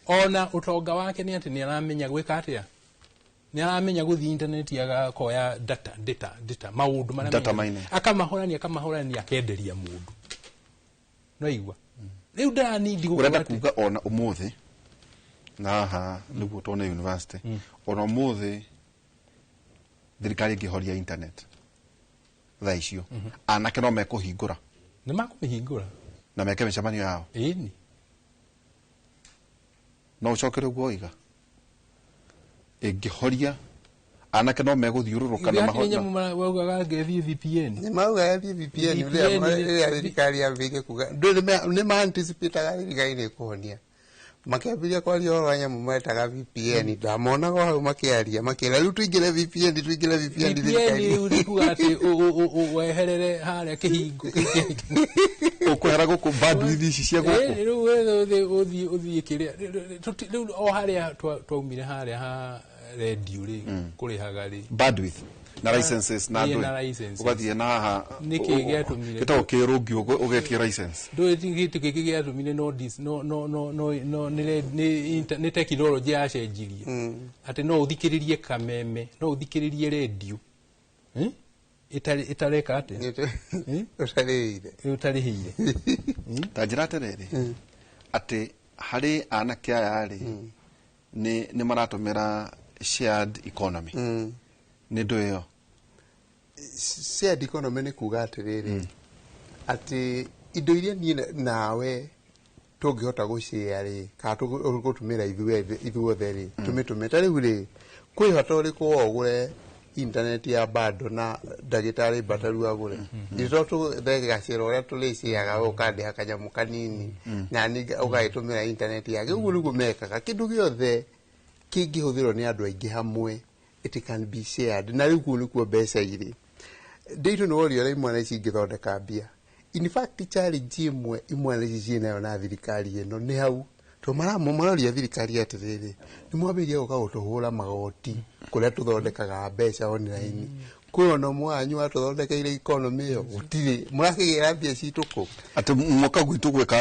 ona utonga wake ni ati ni aramenya gwika atia ni aramenya guthi internet ya koya data maundu maria akamahorania akenderia mundu no igwa riu ndara nindi urenda kuga ona umuthi na ha niguo tone university ona umuthi thirikari ngihoria internet thaa icio anake no mekuhingura ni makumihingura na meke micemanio yao ini no ucokere guo iga ingihoria anake no meguthiururuka na mahona waugaga ngethi VPN ni mauga VPN ule thirikari ya vige kuga ni ma anticipate thirikari ni kuhonia makiambiria kwaria oro anyamu metaga VPN ndamonaga hau makiaria riu tuingire VPN VPN urikuga ati weherere haria kihingo ukwera guku bandwidth ici cia guku riu we uthie kiria riu o haria twaumire haria ha radio ri kurihaga ri bandwidth na licenses na ndo ugathie na haha niki giatumire gitago kirungi ugetie license ndo gitu giki giatumire no ni technology ya cenjirie ati no uthikiririe kameme no uthikiririe radio itareka ate utarihire tajira terere ati hari anake aya ri ni maratumira shared economy ni ndo yo shared economy ni kuga atiriri ati indo iria ni nawe tungihota gushare ri ka tugutumira ithuothe ri tumitume riu ri kwihota uriku ogure internet ya bado na dagitari bataru agure ito tu thega ciro ria tuliciaga ukandi akanyamu kanini na ni ugaitumira internet yake uguo niguo mekaga kindu giothe kingihuthirwo ni andu aingi hamwe it can be shared na riu kuo nikuo mbeca iri nditu no ori ora imwana ici ngithondeka mbia in fact challenge imwana ici ciinayo na thirikari ino ni hau to mararia thirikari atiriri ni mwambiria guka gutuhura magoti kuria tuthondekaga mbeca online kuona mwanyu atuthondekeire economy yo gutiri murakigira mbia cituku ati muka gwitu gwika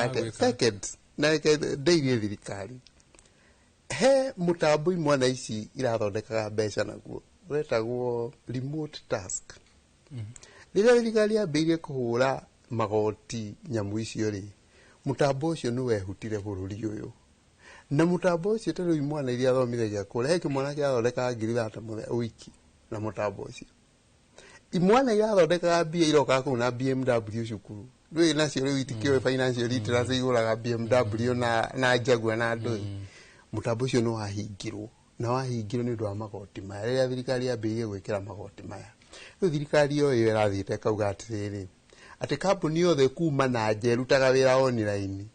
ate second na ndeirie thirikari he mutambo imwana ici irathondekaga mbeca naguo uretagwo remote task rĩrĩa thirikari yambĩrĩirie kuhura magoti nyamu icio ri mutambo ucio ni wehutire bururi uyu na mutambo ucio tero imwana iria athomithagia kũrĩa kimwana kia thondeka ngiri 30 wiki na mutambo ucio imwana irathondeka mbia iroka kũu na BMW cukuru rĩu nacio rĩu itikĩoe financial literacy igũraga BMW na Jaguar na ndoi mutambo ucio no wahingirwo ni ũndũ wa magoti maya rĩrĩa thirikari yambĩrĩirie gwĩkĩra magoti maya rĩu thirikari yo ĩrathiĩte kauga atirĩrĩ ati kambuni yothe kuma na njerutaga wira online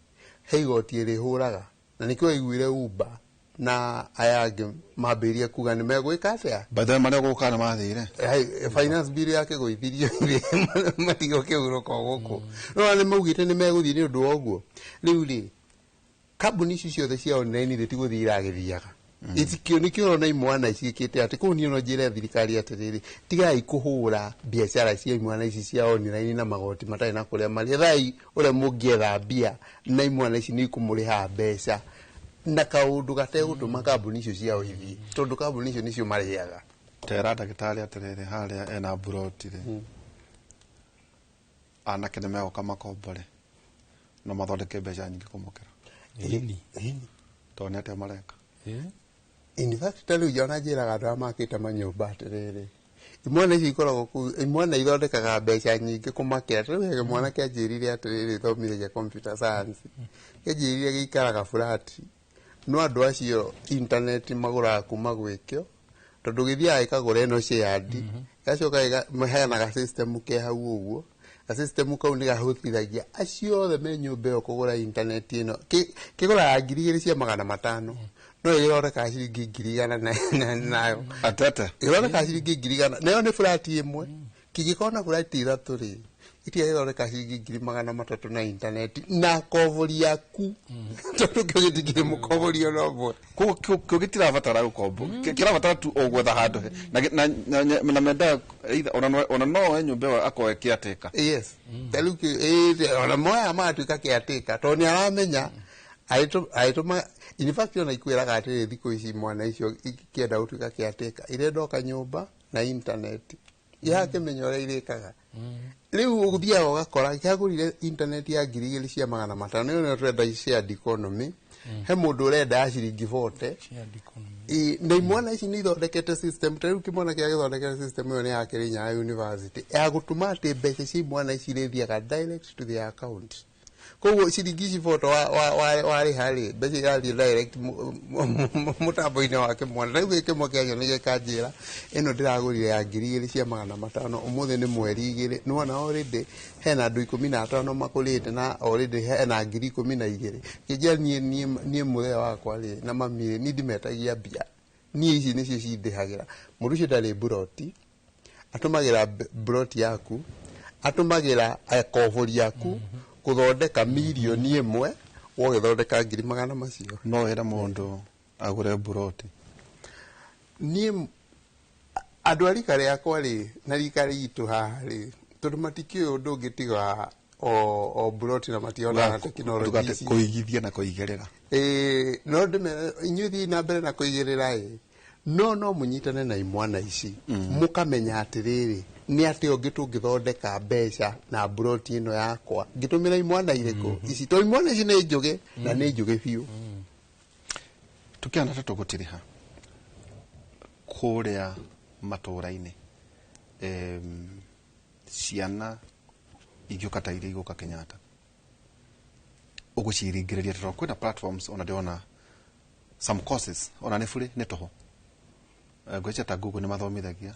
he igoti rĩhũraga na nikio iguire Uber na ayage mabiria kuga ni megwika atia badala mane gukana mathire finance bill yake goithirio matigo kiuruka guku no ni maugite ni meguthie ni undu oguo riu ri kambuni ici ciothe cia online ritigũthira agithiaga itikio nikio na imwana ici kite ati ko ni no njire thirikari atiriri tigai kuhura biashara cia imwana ici cia online na magoti matai na kuria mali thai ule mugietha mbia na imwana ici ni kumuriha mbeca na kaundu gategutuma kambuni icio cia uithi tondu kambuni icio nicio mariaga tera dagitari atiriri haria ena burotire ana kene mego kama kombore no mathondeke mbeca nyingi kumukira tone ate mareka in fact tell you jona jira gadwa makita manyumba atiriri imwana ici ikoragwo ku imwana ithondekaga mbeca nyingi kumakira tũrege mwana kĩanjĩrire atiriri thomire ya computer science kĩanjĩrire gĩikaraga flat no andu acio internet magũraga kuma gwĩkio tondu gĩthiaga ikagũra ĩno shared gacoka maheyanaga system ke hau ũguo a system kau nĩ gahũthithagia acio othe me nyũmba ĩyo kũgũra internet ĩno kĩgũraga 2,500 no ĩroreka ciringi 100 nayo atete ĩroreka ciringi 100 nayo nĩ flat ĩmwe kĩngĩkorwo flat ithatũ rĩ itia ĩroreka ciringi 300 na internet na kovori yaku tondu kĩgĩtigire mũkovori ono ko gitira batara gukombo kira batara tu ogwetha handu na menda ona no nyumba akoe kiateka yes taluki ona moya matuika kiateka to ni aramenya aituma in fact ona ikwiraga atiri thiko ici mwana icio ikienda utuika kiateka irendoka nyumba na internet yake menyore irekaga riu uguthia ugakora cyagurire internet ya 2,500 no trenda shared economy he mundu urenda ciringi 40 na imwana ici ni ithondekete system riu kimwana kia githondekete system yo ni ya Kenya University ya gutuma ati mbeca ci mwana ici rithiaga direct to the account koguo ciringi ici photo warĩ harĩ mbeca irathiĩ direct mũtambo-inĩ wake mwana rĩu gĩkĩmwe kĩanyo nĩ gĩkanjĩra ĩno ndĩragũrire ya 2,000 cia 500 ũmũthĩ nĩ mweri 2 nĩwona already hena andũ 15 makũrĩte na already hena 12,000 kĩnjĩra niĩ mũthee wakwa rĩ na mami rĩ niĩ ndimetagia mbia niĩ ici nĩcio cindĩhagĩra mũndũ ũcio ndarĩ buroti atũmagĩra buroti yaku atũmagĩra ekobori yaku kuthondeka milioni 1 wogethondeka 100,000 macio no wĩra mũndũ agũre buroti niĩ andũ a rika rĩakwa rĩ na rika ritũ haha rĩ tondũ matikĩũĩ ũndũ ũngĩ tiga o buroti na mationaga tekinoronjĩ ici kũigithia na kũigĩrĩra no ndĩmere inyuĩ thiĩ na mbere na kũigĩrĩra no mũnyitane na imwana ici mũkamenya atĩrĩrĩ nĩ atĩ ũngĩ tũngĩthondeka mbeca na buroti ĩno yakwa ngĩtũmĩra imwana irĩkũ ici to imwana ici nĩ njũgĩ na nĩ njũgĩ biũ tũkĩana tũgũtĩrĩha kũrĩa matũũra-inĩ ciana igĩũka ta iria igũka Kenyatta ũgũciringĩrĩria tondũ kwĩna platforms ona ndĩona some courses ona nĩ bũrĩ nĩ tũhũ ngwĩcia ta Google nĩ mathomithagia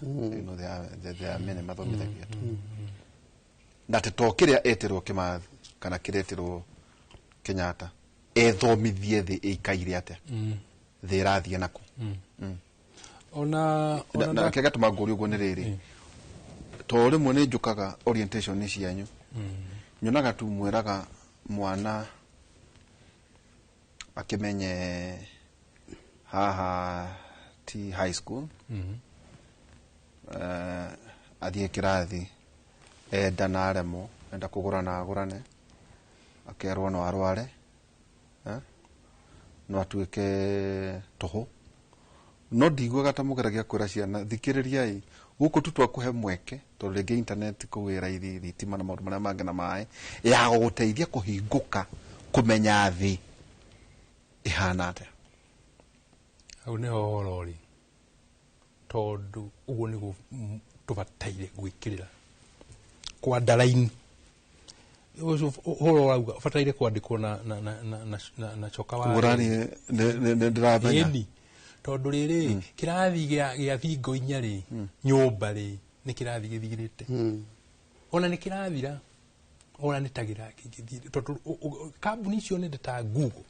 they are many mathomithagia na atĩ to kĩrĩa eterwo Kĩmathi kana kĩreterwo Kenyatta ethomithie thĩ ĩikaire atĩa thĩ ĩrathiĩ naku ona na kĩrĩa gatũma ngũrie ũguo nĩ rĩrĩ to rĩmwe nĩ njũkaga orientation nĩ cianyu nyonaga tu mwĩraga mwana akĩmenye haha ti high school athiĩ kĩrathi enda na aremwo enda kũgũra na agũrane akerwo no arware no atuĩke tũhũ no ndiguaga ta mũgeragia kwĩra ciana thikĩrĩriai gũkũ tu twakũhe mweke tondũ rĩngĩ internet kũwĩra ithi thitima na maũndũ marĩa mangĩ na maĩ ya gũgũteithia kũhingũka kũmenya thĩ ihana atĩa hau nĩho ũhoro ũrĩ tondũ ũguo nĩguo tũbataire gwĩkĩrĩra kwa ndaraini ũhoro ũrauga ũbataire kwandĩkwo na coka wa ngũrani ndĩramenya tondũ rĩrĩ kĩrathi gĩa thingo inya rĩ nyũmba rĩ nĩ kĩrathi gĩthirĩte ona nĩ kĩrathira ona nĩ tagira kĩngĩthire tondũ kambuni icio nĩ ta Google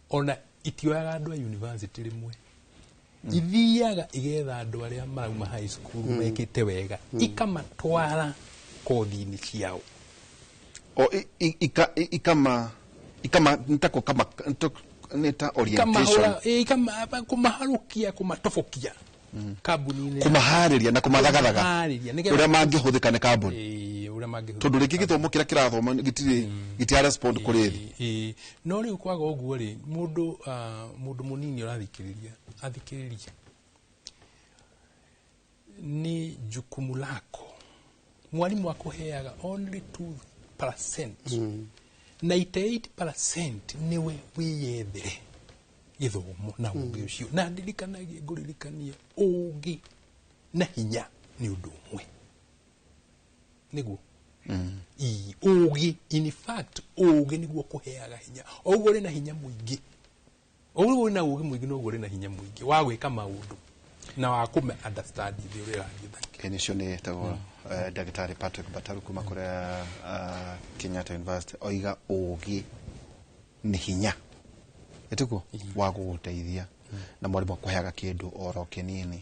ona itioyaga andũ a university rĩmwe ithiaga igetha andũ arĩa marauma high school mekĩte wega ikamatwara kothi-inĩ ciao nita orientation kumaharukia kumatofokia kambuni-inĩ kumaharĩria na kumathagathaga ũrĩa mangĩhũthĩka nĩ kambuni tondũ rĩngĩ gĩthomo kĩrĩa kĩrathoma gĩtira respond kũrĩ thĩ no rĩu kwaga ũguo rĩ mũndũ mũnini ũrathikĩrĩria athikĩrĩria ni jukumu lako mwalimu akũheaga only 2% 98% niwe wĩyethere gĩthomo na ũgĩ ũcio na ndirikanagie ngũririkanie ũgĩ na hinya nĩ ũndũ ũmwe nĩguo ũgĩ in fact ũgĩ nĩguo kũheaga hinya ũguo ũrĩ na hinya mũingĩ ũguo ũrĩ na ũgĩ mũingĩ noguo ũrĩ na hinya mũingĩ wa gwĩka maũndũ na wa kũme understand thĩ ũrĩa ũrathiĩ nĩcio nĩ etagwo Ndagĩtarĩ Patrick Bataru kuma kũrĩa Kenyatta University oiga ũgĩ nĩ hinya etuko wa gũgũteithia na mwarimũ akũheaga kĩndũ oro kĩnini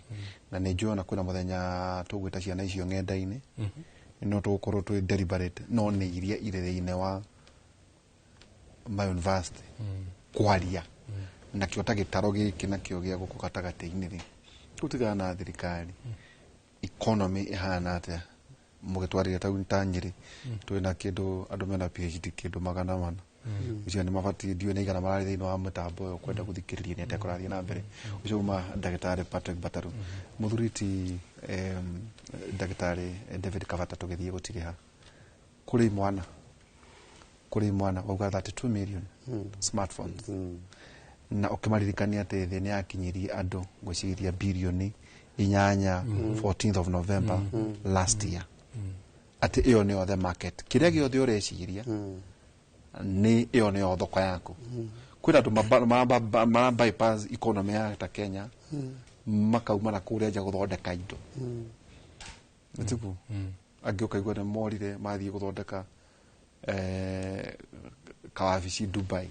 na nĩ njũĩ ona kwĩna mũthenya tũgwĩta ciana icio ng'enda-inĩ no tũgũkorwo twĩ deliberate no nĩ iria irĩ thĩinĩ wa my university kwaria nakĩo ta gĩtaro gĩkĩ nakĩo gĩa gũkũ gatagatĩ-inĩ rĩ tũtigana na thirikari economy ihana atĩa mũgĩtwarĩre ta Nyĩrĩ twĩna kĩndũ andũ mena PhD kĩndũ 400 ucio nĩ mabatiĩ ndiũ nĩ igana mararĩ thĩinĩ wa mũtambo ũyũ kwenda gũthikĩrĩria nĩ atĩa kũrathiĩ na mbere ucio uma Ndagĩtarĩ Patrick Bataru mũthuriti Ndagĩtarĩ David Kavata tũgĩthiĩ gũtiriha kũrĩ mwana wauga 32 million smartphones na ũkĩmaririkania atĩ thĩ nĩ yakinyirie andũ gwĩciria bilioni 8 14th of November last year atĩ ĩyo nĩyo the market kĩrĩa gĩothe ũreciria ni iyo ni thoko yaku kwina andu mara bypass economy ya ta Kenya makauma na kuria nja guthondeka indo ntiku agioka igwa morire mathie guthondeka kawabici Dubai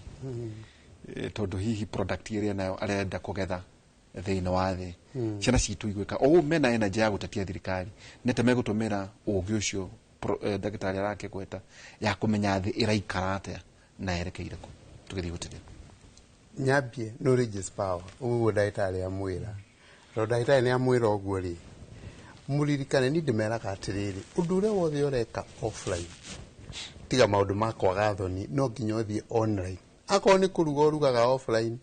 tondu hihi product iria nayo arenda kugetha thĩinĩ wa thĩ ciana citu igwika o mena energy ya gutatia thirikari nete megutumira ugi ucio ndagĩtarĩ arake gweta ya kumenya thĩ iraikara atia na erekeire ku tugithi gutire nyambie knowledge is power uguo ndagĩtarĩ amwĩra ro ndagĩtarĩ nĩ amwĩra ũguo rĩ muririkane ni ndimeraga atiriri undu uria wothe ureka offline tiga maundu ma kwaga thoni no nginya uthie online akorwo ni kuruga urugaga offline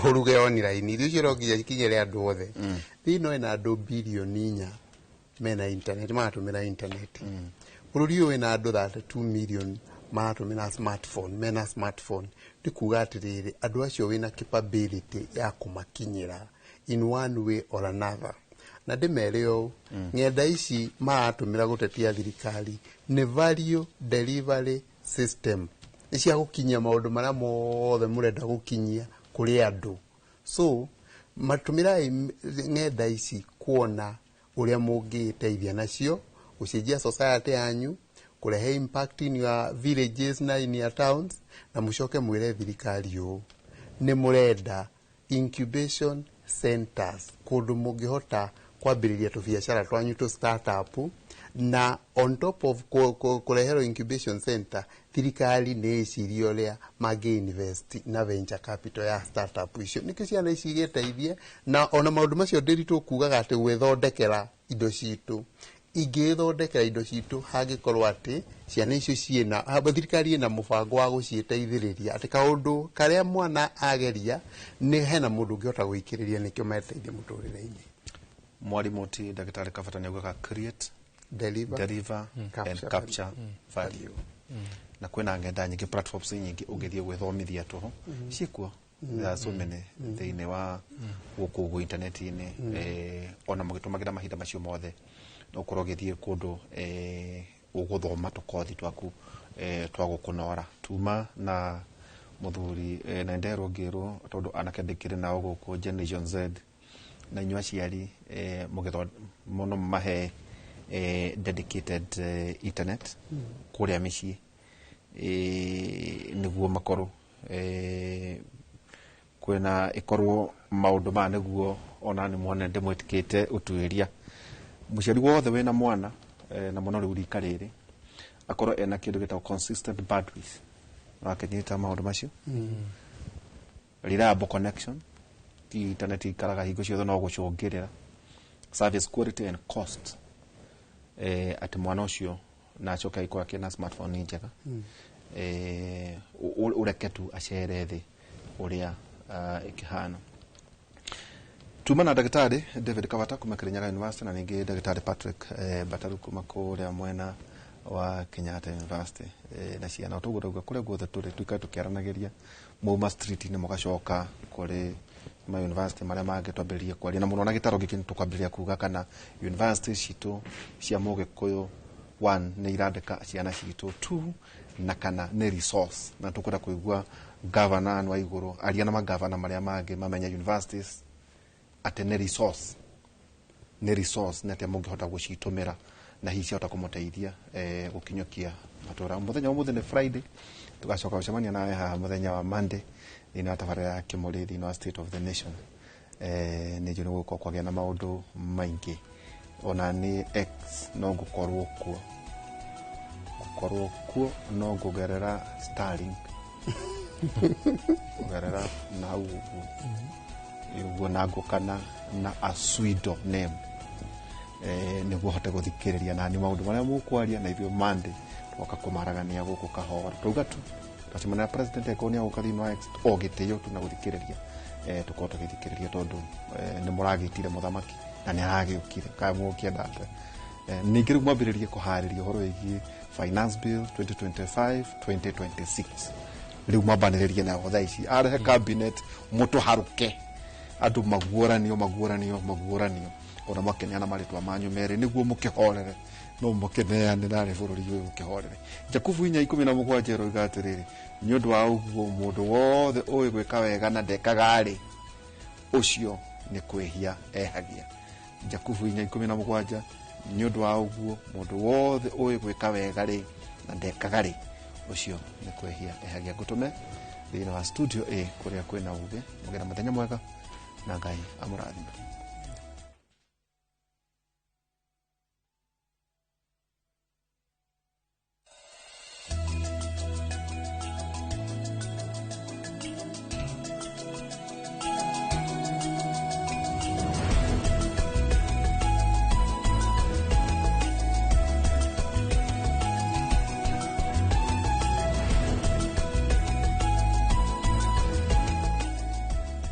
uruge online irio cio roginya ikinyere andu othe thino ina andu bilioni 4 mena internet maratumira internet bururi uyu ina andu 32 million maratumira mena smartphone ndikuga atiriri andu acio wina capability ya kumakinyira in one way or another na ndimereo ngenda ici maratumira gutetia thirikari ni value delivery system cia gukinyia maundu maria mothe murenda gukinyia kuri andu so matumira ngenda ici kuona uria mungiteithia nacio gucenjia society yanyu kurehe impact in your villages na in your towns na mucoke mwire thirikari u ni murenda incubation centers kundu mungihota kwambiriria tu biashara twanyu tu startup na on top of kurehero incubation center thirikari ni icirio ria magi invest na venture capital ya startup icio nikio ciana ici igiteithie na ona maundu macio ndiritu kugaga ati gwithondekera indo citu ingithondekera indo citu hangikorwo ati ciana icio ciena thirikari ina mubango wa guciteithiriria ati kaundu karia mwana ageria ni hena mundu ngihota gwikiriria nikio mateithie muturire-ini mwalimu ti ndagĩtarĩ kabatania gwĩka create deliver and capture value na kwina ngenda nyingi platforms nyingi ungithie gwithomithia tuho ciikuo there are so many thĩinĩ wa gũkũ internet-inĩ ona mũgĩtũmagĩra mahinda macio mothe no ũkorwo ũgĩthiĩ kũndũ ũgũthoma tũkothi twaku twa gũkũnora tuma na mũthuri na nderwo ngĩrwo tondũ anake ndĩkĩrĩ nao gũkũ Generation Z na inyua ciari mugithod muno mahe dedicated internet kuria micii niguo makoro kwena ikorwo maundu ma niguo ona ni mwana ndimwitikite utuiria muciari wothe wena mwana na muno riu rikariri akorwo ena kindu gitao consistent bandwidth wakenyita maundu macio reliable connection internet ikaraga hingo ciothe no gucungirira service quality and cost ati mwana ucio na acoka ikwa kina smartphone njega ureke tu acere thi uria ikihana tuma na ndagĩtarĩ David Kavata kuma Kirinyaga University na ningi ndagĩtarĩ Patrick Bataru kuma kuria mwena wa Kenyatta University na ciana tugurauga kuria guothe turi tuika tukiaranageria Muma Street ni mugacoka kuri ma university maria mangitwambĩrĩria kwaria na muno na gĩtaro gĩkĩ tukwambĩrĩria kuga kana university citu cia Mũgĩkũyũ 1 nĩ irandĩka ciana citu 2 na kana nĩ resource na tukwenda kuigua governor wa iguru aria na magavana maria mangĩ mamenya universities ati nĩ resource na te mũngĩhota gũcitumĩra na hihi ciahota kũmũteithia gũkinyũkia matũra mũthenya wa mũthenya Friday tugacoka gũcemania nawe haha mũthenya wa Monday thĩinĩ wa tabarĩra ya Kĩmũrĩ thĩinĩ wa State of the Nation nĩ njũ nĩ gũkorwo kwagĩa na maũndũ maingĩ ona nĩ X no ngũkorwo kuo no ngũgerera Starlink ngũgerera na uguo na ngũkana na a pseudo name nĩguo hote gũthikĩrĩria na nĩ maũndũ marĩa mũkwaria na ithio Monday twoka kũmaragania gũkũ kahora tauga tu tacimana ya president ekonia gũkathini wa X ogĩtĩyo tu na gũthikĩrĩria tukorwo tũgĩthikĩrĩria tondũ nĩ mũragĩtire mũthamaki na nĩ aragĩũkire kamwe ũkĩendate ningĩ rĩu mwambĩrĩrie kũharĩria ũhoro wĩgiĩ finance bill 2025-2026 rĩu mwambanĩrĩrie nayo thaa ici arehe cabinet mũtũharũke andũ maguoranio ona makeneana marĩtwa manyu merĩ nĩguo mũkĩhorere no mukeneane nare bururi uyu ukihorere. Jakubu inya 17 roiga atiriri ni undu wa uguo mundu wothe uyu gwika wega na ndekagari ucio ni kwehia ehagia. Jakubu inya 17 ni undu wa uguo mundu wothe uyu gwika wega ri na ndekagari ucio ni kwehia ehagia. Gutume thina wa studio kuria kwina uge mugera muthenya mwega na Ngai amurathime.